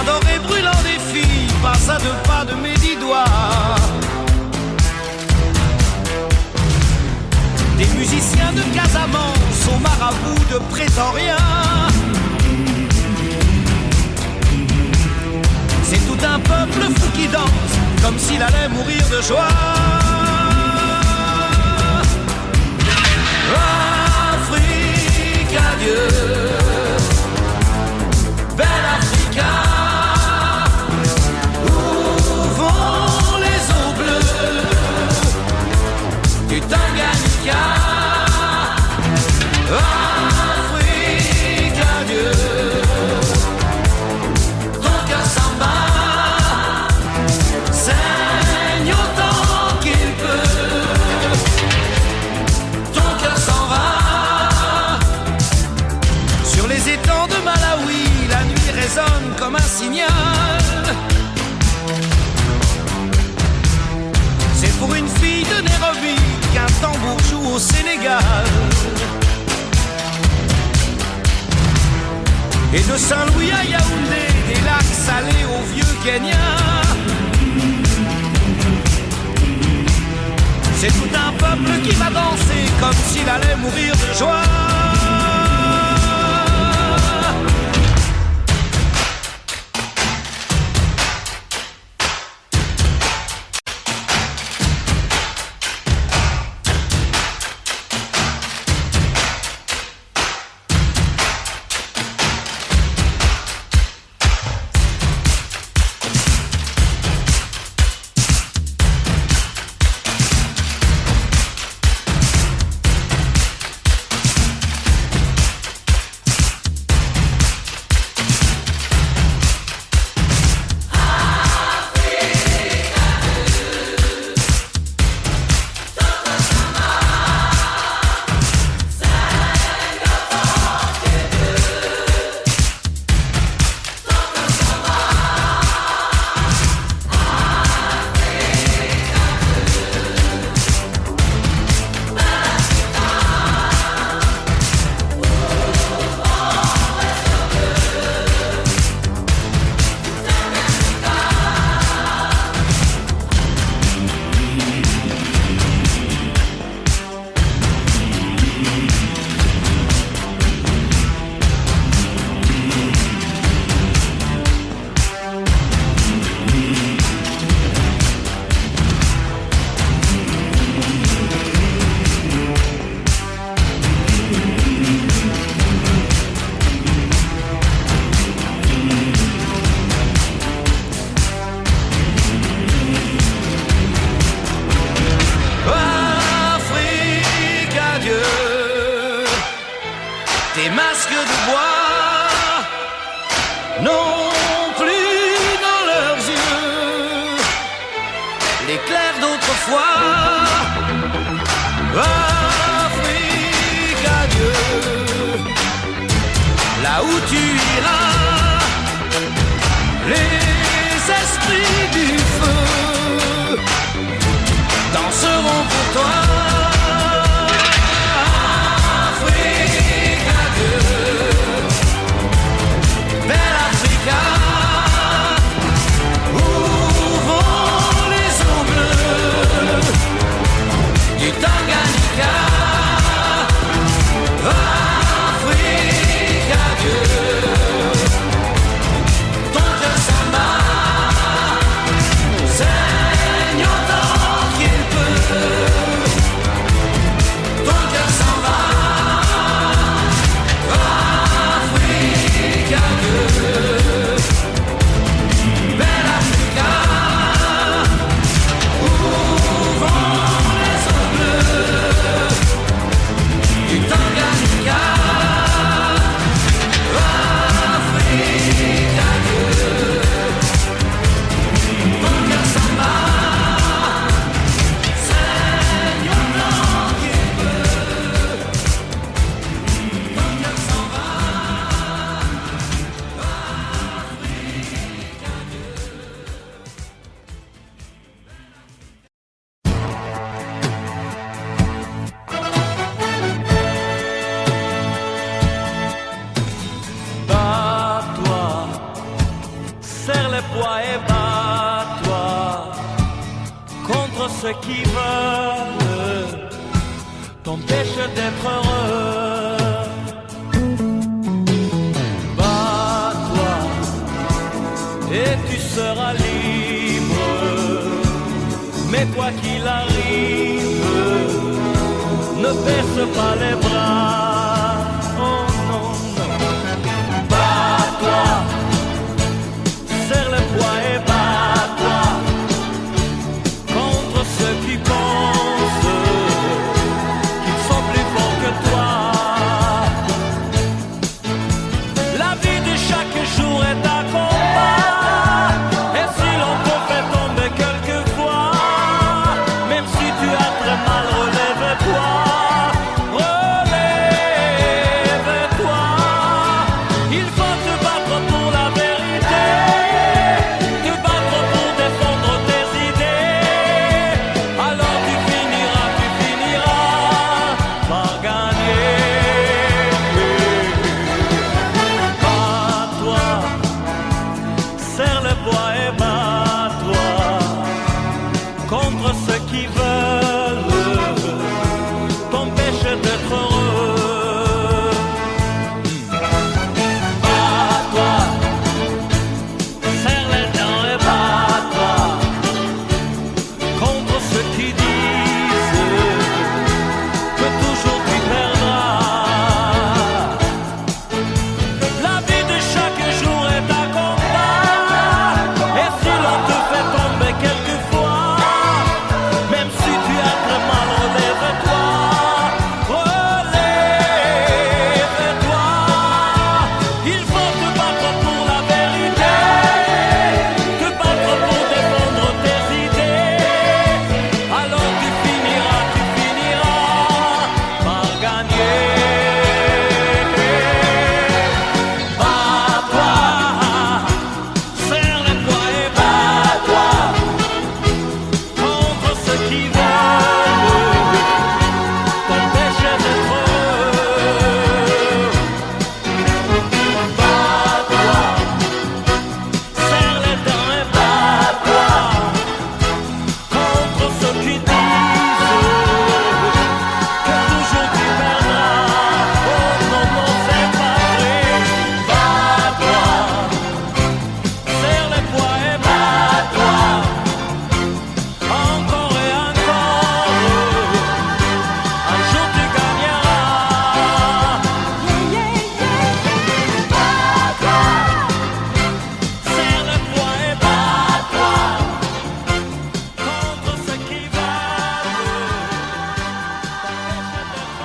dorés brûlant des filles passent à 2 pas de mes 10 doigts. Des musiciens de Casamance aux marabouts de Pretoria. C'est tout un peuple fou qui danse comme s'il allait mourir de joie. Afrique, adieu, belle Africa. Où vont les eaux bleues du Tanganyika? Afrique, adieu, ton cœur s'en bat, saigne autant qu'il peut. Ton cœur s'en va. Sur les étangs de Malawi, la nuit résonne comme un signal. C'est pour une fille de Nairobi qu'un tambour joue au Sénégal. Et de Saint-Louis à Yaoundé, des lacs salés au vieux Kenya. C'est tout un peuple qui va danser comme s'il allait mourir de joie. Des masques de bois non plus dans leurs yeux l'éclair d'autrefois. Afrique, adieu, là où tu iras, les esprits du feu danseront pour toi. Afrique, adieu. ceux qui veulent t'empêcher d'être heureux. Bats-toi et tu seras libre. Mais quoi qu'il arrive, ne baisse pas les bras. Oh non, non. Bats-toi, serre le poids et bats-toi contre ceux qui pensent qu'ils sont plus forts que toi. La vie de chaque jour est un combat, et si l'on te fait tomber quelquefois, même si tu as très mal, relève-toi. Relève-toi. Il faut te battre pour la vérité, te battre pour défendre tes idées. Alors tu finiras par gagner. Bats-toi, serre le bois et bats-toi contre ceux qui veulent t'empêcher d'être heureux. Bats-toi, serre les dents et bats-toi contre ceux qui disent que toujours tu perdras. La vie de chaque jour est un combat, et si l'on te fait tomber quelquefois, même si tu as très mal, relève-toi. Relève-toi. Il faut te battre pour la vérité, te battre pour défendre tes idées. Alors tu finiras par gagner. Bats-toi, serre les poids et bats-toi contre ceux qui veulent t'empêcher d'être heureux. Bats-toi, serre les dents et bats-toi contre ceux qui disent que toujours tu perdras. Oh non, non, c'est pas vrai. Bats-toi, serre les poids et bats-toi encore et encore. Un jour tu gagneras. Bats-toi, serre les poids et bats-toi contre ceux qui veulent t'empêcher d'être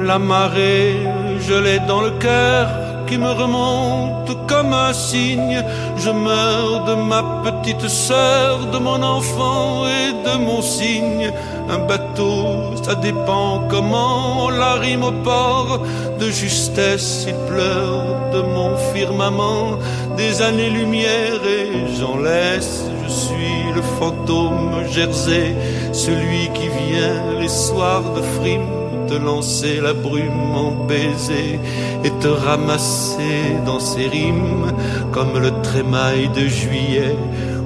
La marée, je l'ai dans le cœur, qui me remonte comme un cygne. Je meurs de ma petite sœur, de mon enfant et de mon cygne. Un bateau, ça dépend comment on la rime au port. De justesse, il pleure de mon firmament. Des années-lumière et j'en laisse. Je suis le fantôme Jersey, celui qui vient les soirs de frime te lancer la brume en baiser et te ramasser dans ses rimes comme le trémail de juillet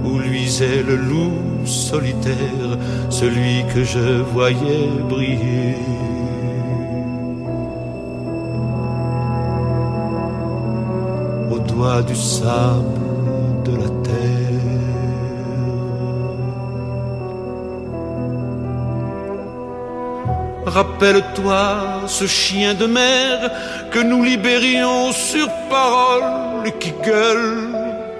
où luisait le loup solitaire, celui que je voyais briller. Au doigt du sable de la terre. Rappelle-toi ce chien de mer que nous libérions sur parole et qui gueule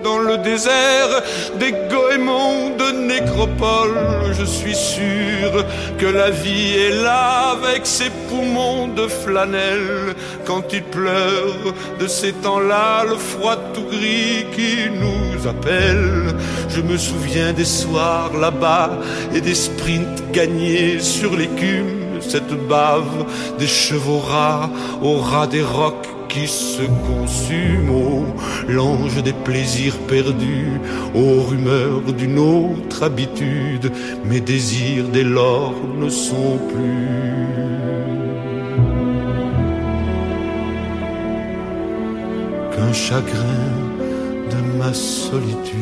dans le désert des goémons de nécropole. Je suis sûr que la vie est là avec ses poumons de flanelle quand il pleure de ces temps-là, le froid tout gris qui nous appelle. Je me souviens des soirs là-bas et des sprints gagnés sur l'écume, cette bave des chevaux rats au ras des rocs qui se consument. Oh, l'ange des plaisirs perdus, aux rumeurs d'une autre habitude, mes désirs dès lors ne sont plus qu'un chagrin de ma solitude.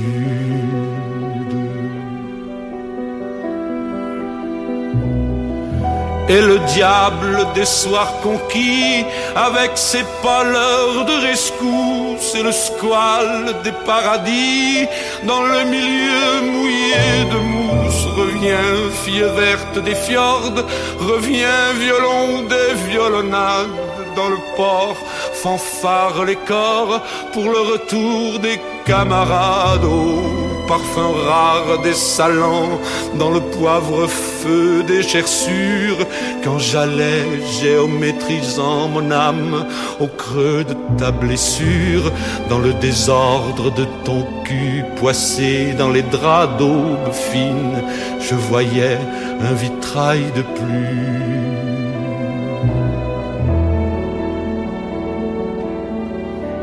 Et le diable des soirs conquis, avec ses pâleurs de rescousse et le squale des paradis, dans le milieu mouillé de mousse, revient fille verte des fjords, revient violon des violonnades, dans le port fanfare les corps pour le retour des camarades. Au parfum rare des salons, dans le poivre feu des gerçures, quand j'allais géométrisant mon âme au creux de ta blessure, dans le désordre de ton cul poissé, dans les draps d'aube fine, je voyais un vitrail de plus.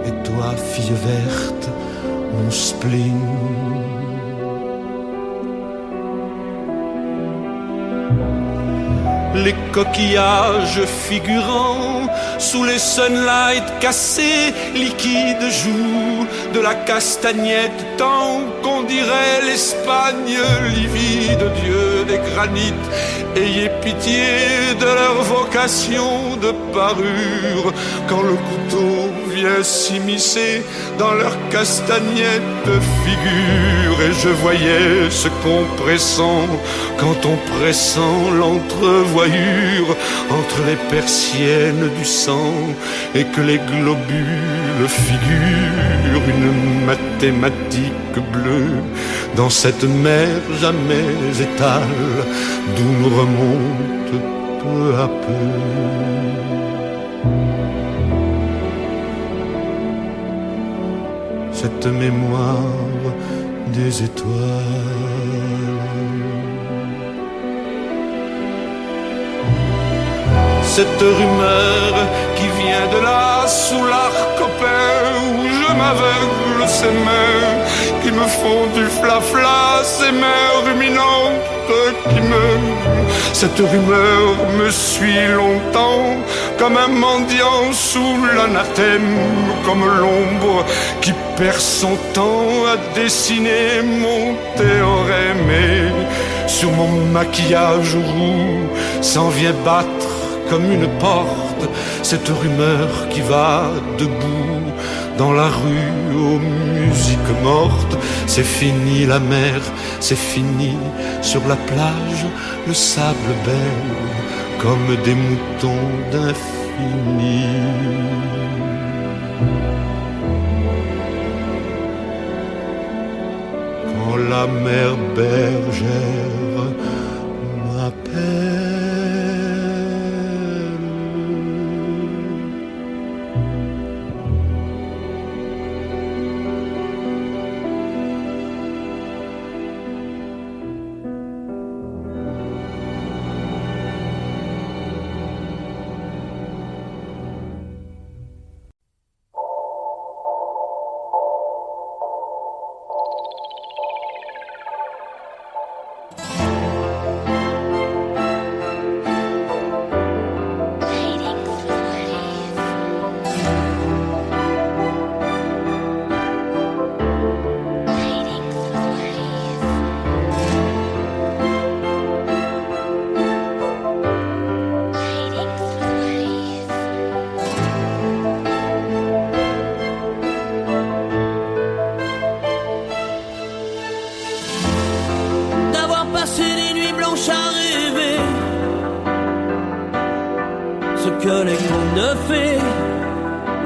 Et toi, fille verte, mon spleen, les coquillages figurants sous les sunlights cassés, liquides joues de la castagnette, tant qu'on dirait l'Espagne livide, Dieu des granites, ayez pitié de leur vocation de parure, quand le couteau vient s'immiscer dans leur castagnette figure, et je voyais ce qu'on pressent quand on pressent l'entrevoyure entre les persiennes du sang, et que les globules figurent une mathématique bleue dans cette mer jamais étale d'où nous remonte peu à peu cette mémoire des étoiles. Cette rumeur qui vient de là, sous l'arc copain, où je m'aveugle, ces mains qui me font du flafla, ces mains ruminantes qui me... Cette rumeur me suit longtemps, comme un mendiant sous l'anathème, comme l'ombre qui perd son temps à dessiner mon théorème. Et sur mon maquillage roux s'en vient battre comme une porte cette rumeur qui va debout dans la rue aux musiques mortes. C'est fini la mer, c'est fini sur la plage, le sable belle comme des moutons d'infini. Quand la mer bergère m'appelle, que les contes de fées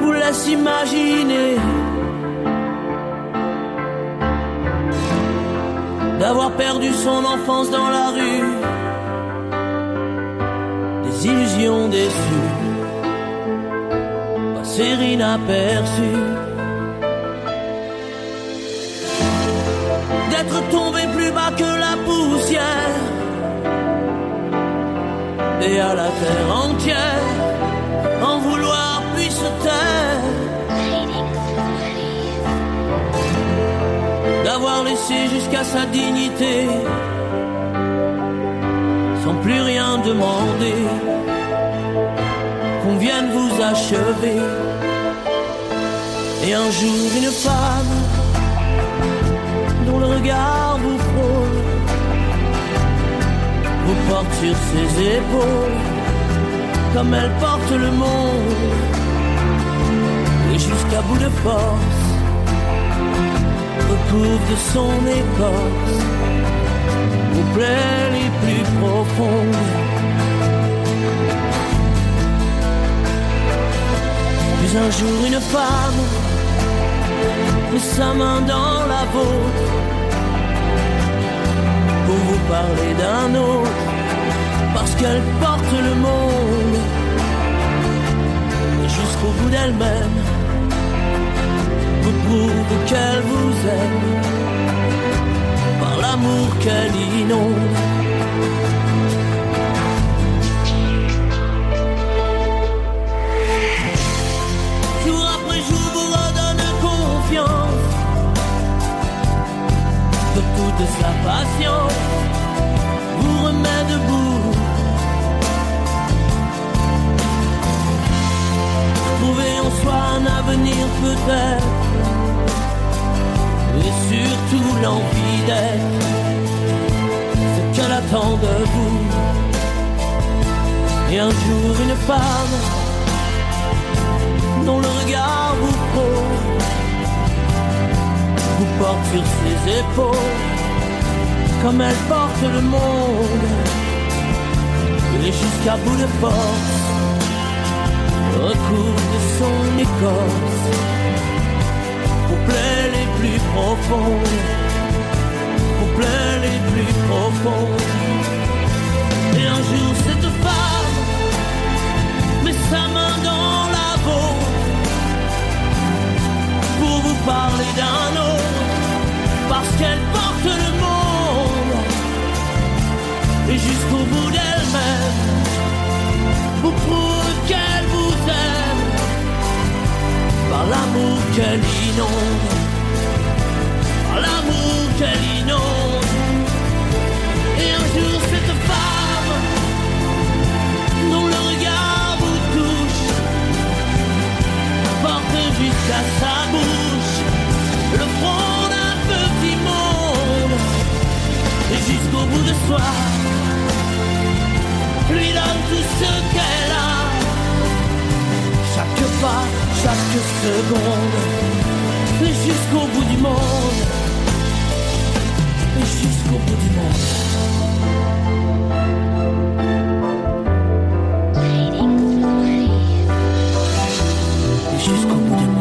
vous laissent imaginer, d'avoir perdu son enfance dans la rue, des illusions déçues, passer inaperçues, d'être tombé plus bas que la poussière, et à la terre entière en vouloir puis se taire. l'avoir laissé jusqu'à sa dignité, sans plus rien demander, qu'on vienne vous achever. Et un jour une femme dont le regard vous frôle, vous porte sur ses épaules comme elle porte le monde, et jusqu'à bout de force recouvre de son écorce vos plaies les plus profondes. Puis un jour une femme met sa main dans la vôtre pour vous parler d'un autre, parce qu'elle porte le monde, et jusqu'au bout d'elle-même vous prouve qu'elle vous aime par l'amour qu'elle inonde. Jour après jour vous redonne confiance, de toute sa patience vous remet debout. Trouver en soi un avenir peut-être, et surtout l'envie d'être ce qu'elle attend de vous. Et un jour une femme dont le regard vous frôle, vous porte sur ses épaules comme elle porte le monde, et jusqu'à bout de force recouvre de son écorce vos plaies les plus profondes, vos plaies les plus profondes. Et un jour cette femme met sa main dans la vôtre pour vous parler d'un autre, parce qu'elle porte le monde, et jusqu'au bout d'elle-même vous prouve qu'elle vous aime par l'amour qu'elle inonde, par l'amour qu'elle inonde. Et un jour cette femme dont le regard vous touche porte jusqu'à sa bouche le front d'un petit monde, et jusqu'au bout de soi lui donne tout ce qu'elle a, chaque pas, chaque seconde, et jusqu'au bout du monde, et jusqu'au bout du monde. Et jusqu'au bout du monde.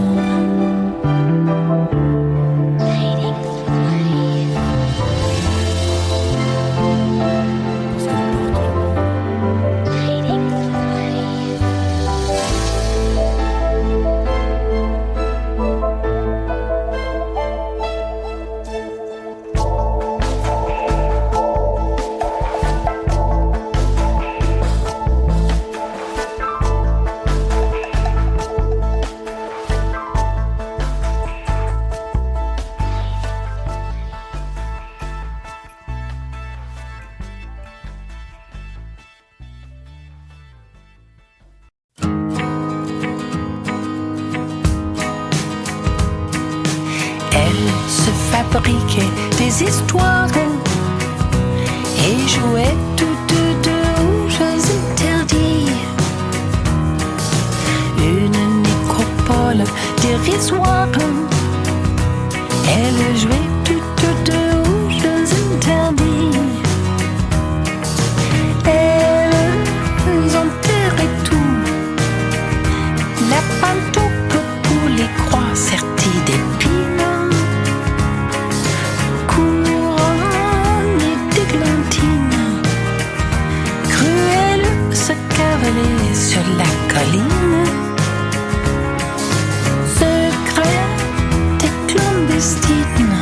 Fabriquait des histoires et jouait toutes deux aux jeux interdits. Une nécropole dérisoire, elle jouait toutes deux aux jeux interdits. Elles enterraient tout, la pantoufle pour les croix serties d'épines. Sur la colline, secrète et clandestine,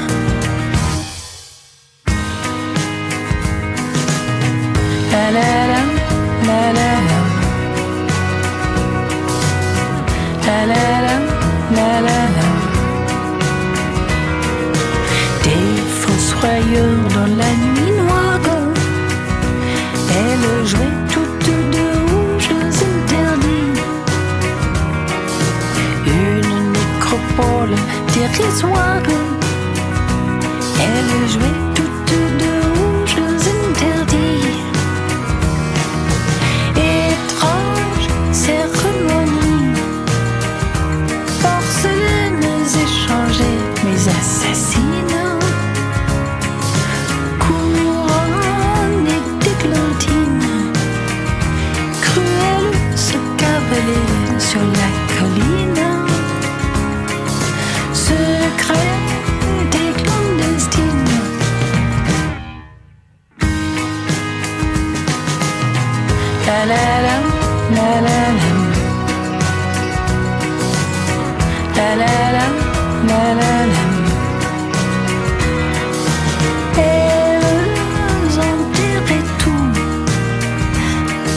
ailleurs dans la nuit noire. Elle jouait toutes de rouges interdits. Une nécropole dérisoire. Elle jouait toutes de rouges interdits. Étrange cérémonie, porcelaines échangées, mes assassins. Couronnées d'églantines, cruelles se cavalaient sur la colline. Secret des clandestines. La la la, la la la. La la la, la la la. Elles enterraient tout,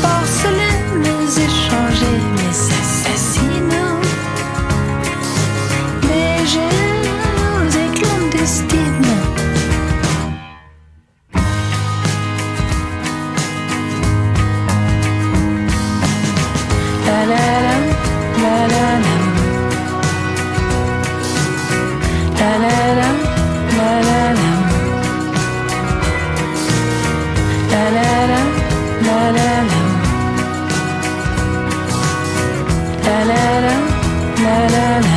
porcelaines échangées, mes assassins. Légères et clandestines. La la la, la la la. La la la, la la la. La la la, la la la. La la la, la la la.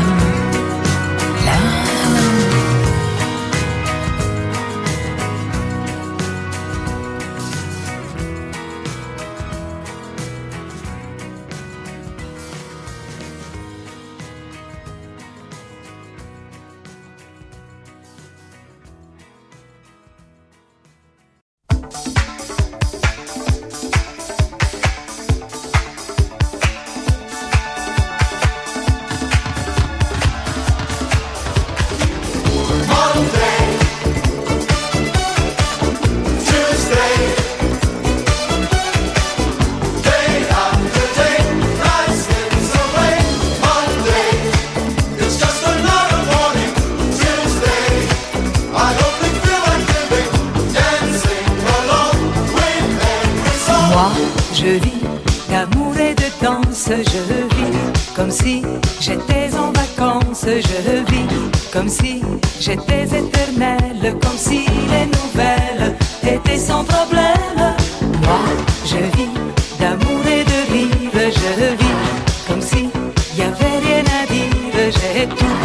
Je vis d'amour et de danse, je vis comme si j'étais en vacances, je vis comme si j'étais éternelle, comme si les nouvelles étaient sans problème. Moi, je vis d'amour et de rire, je vis comme si y avait rien à dire. J'ai tout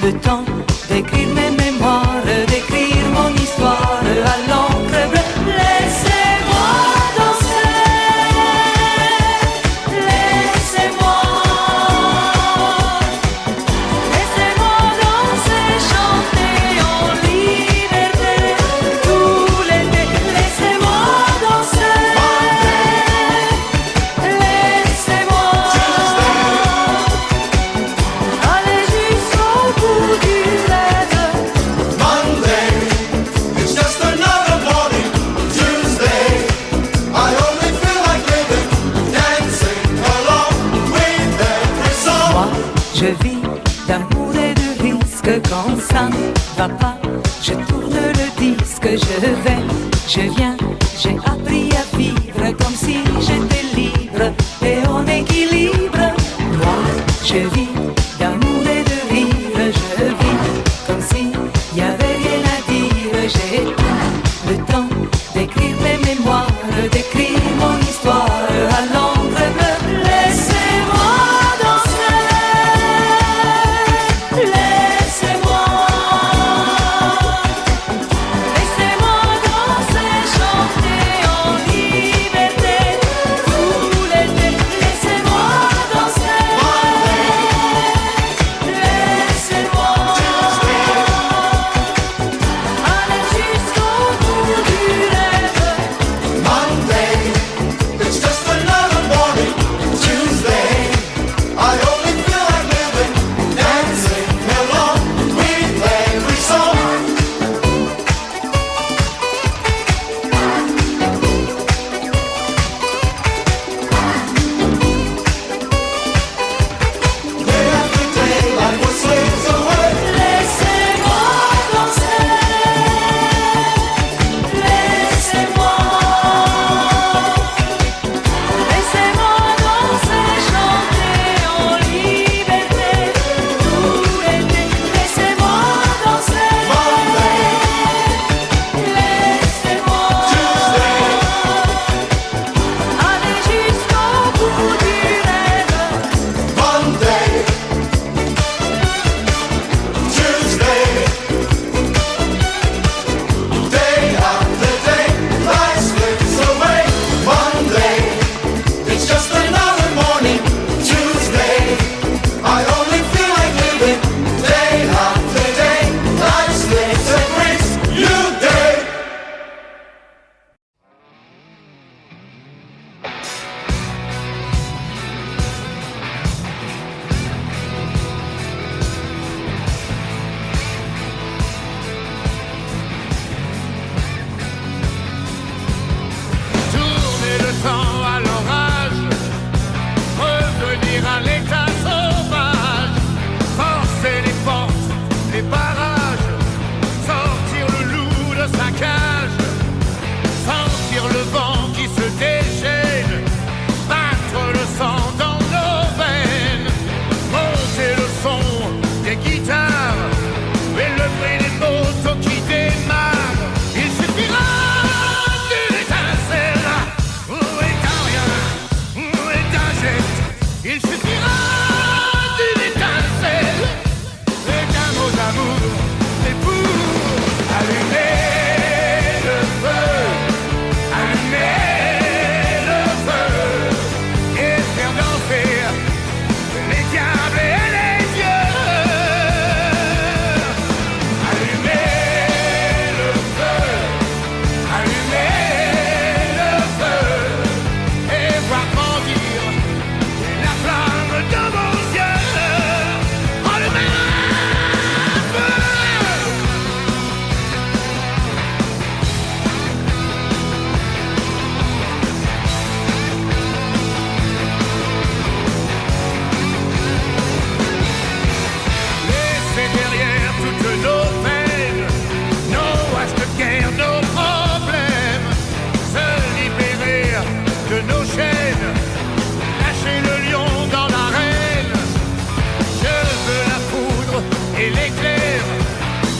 le temps d'écrire mes mémoires, d'écrire mon histoire à l'encre bleue. Laissez-moi danser, laissez-moi danser, chanter en liberté tout l'été. Laissez-moi danser, laissez-moi aller jusqu'au bout du rêve. Monday, it's just another morning. Tuesday, I only feel like living, dancing along with every song. Moi, je vis d'amour et de risque. Quand ça ne va pas, je tourne le disque. Je vais, je viens, j'ai appris à vivre comme si j'étais libre et en équilibre. Moi, je vis d'amour et de rire. Je vis comme si y avait rien à dire. J'ai tout le temps d'écrire mes mémoires, d'écrire mon histoire à l'encre bleue. Laissez-moi danser, laissez-moi danser, chanter en liberté tout l'été. Laissez-moi danser,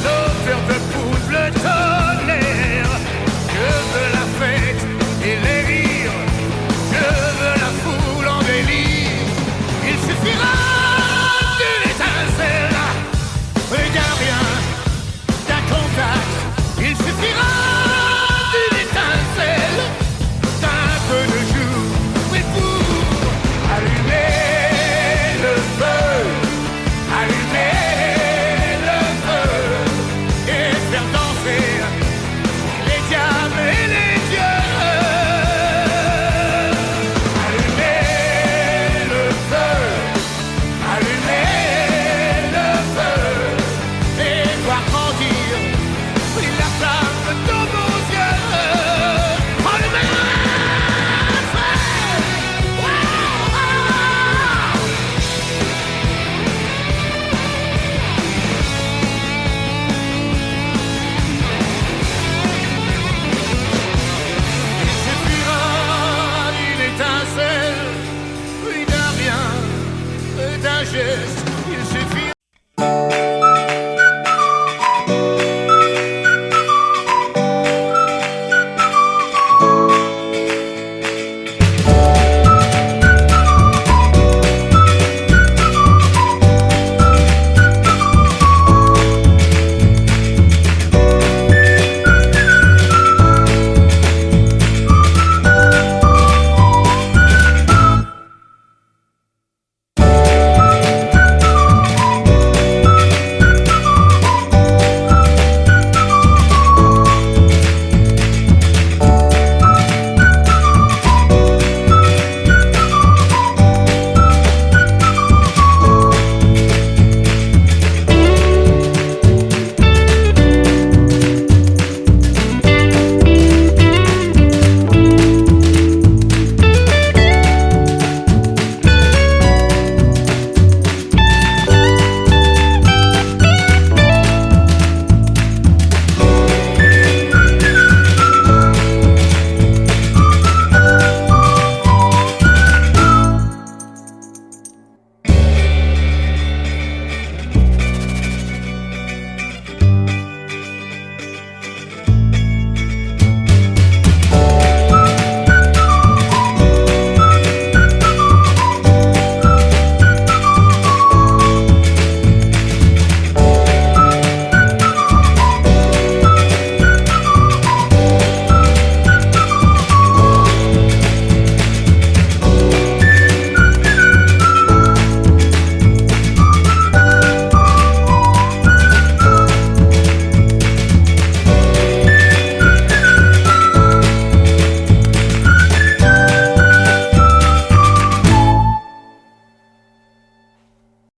l'odeur de poudre, le temps.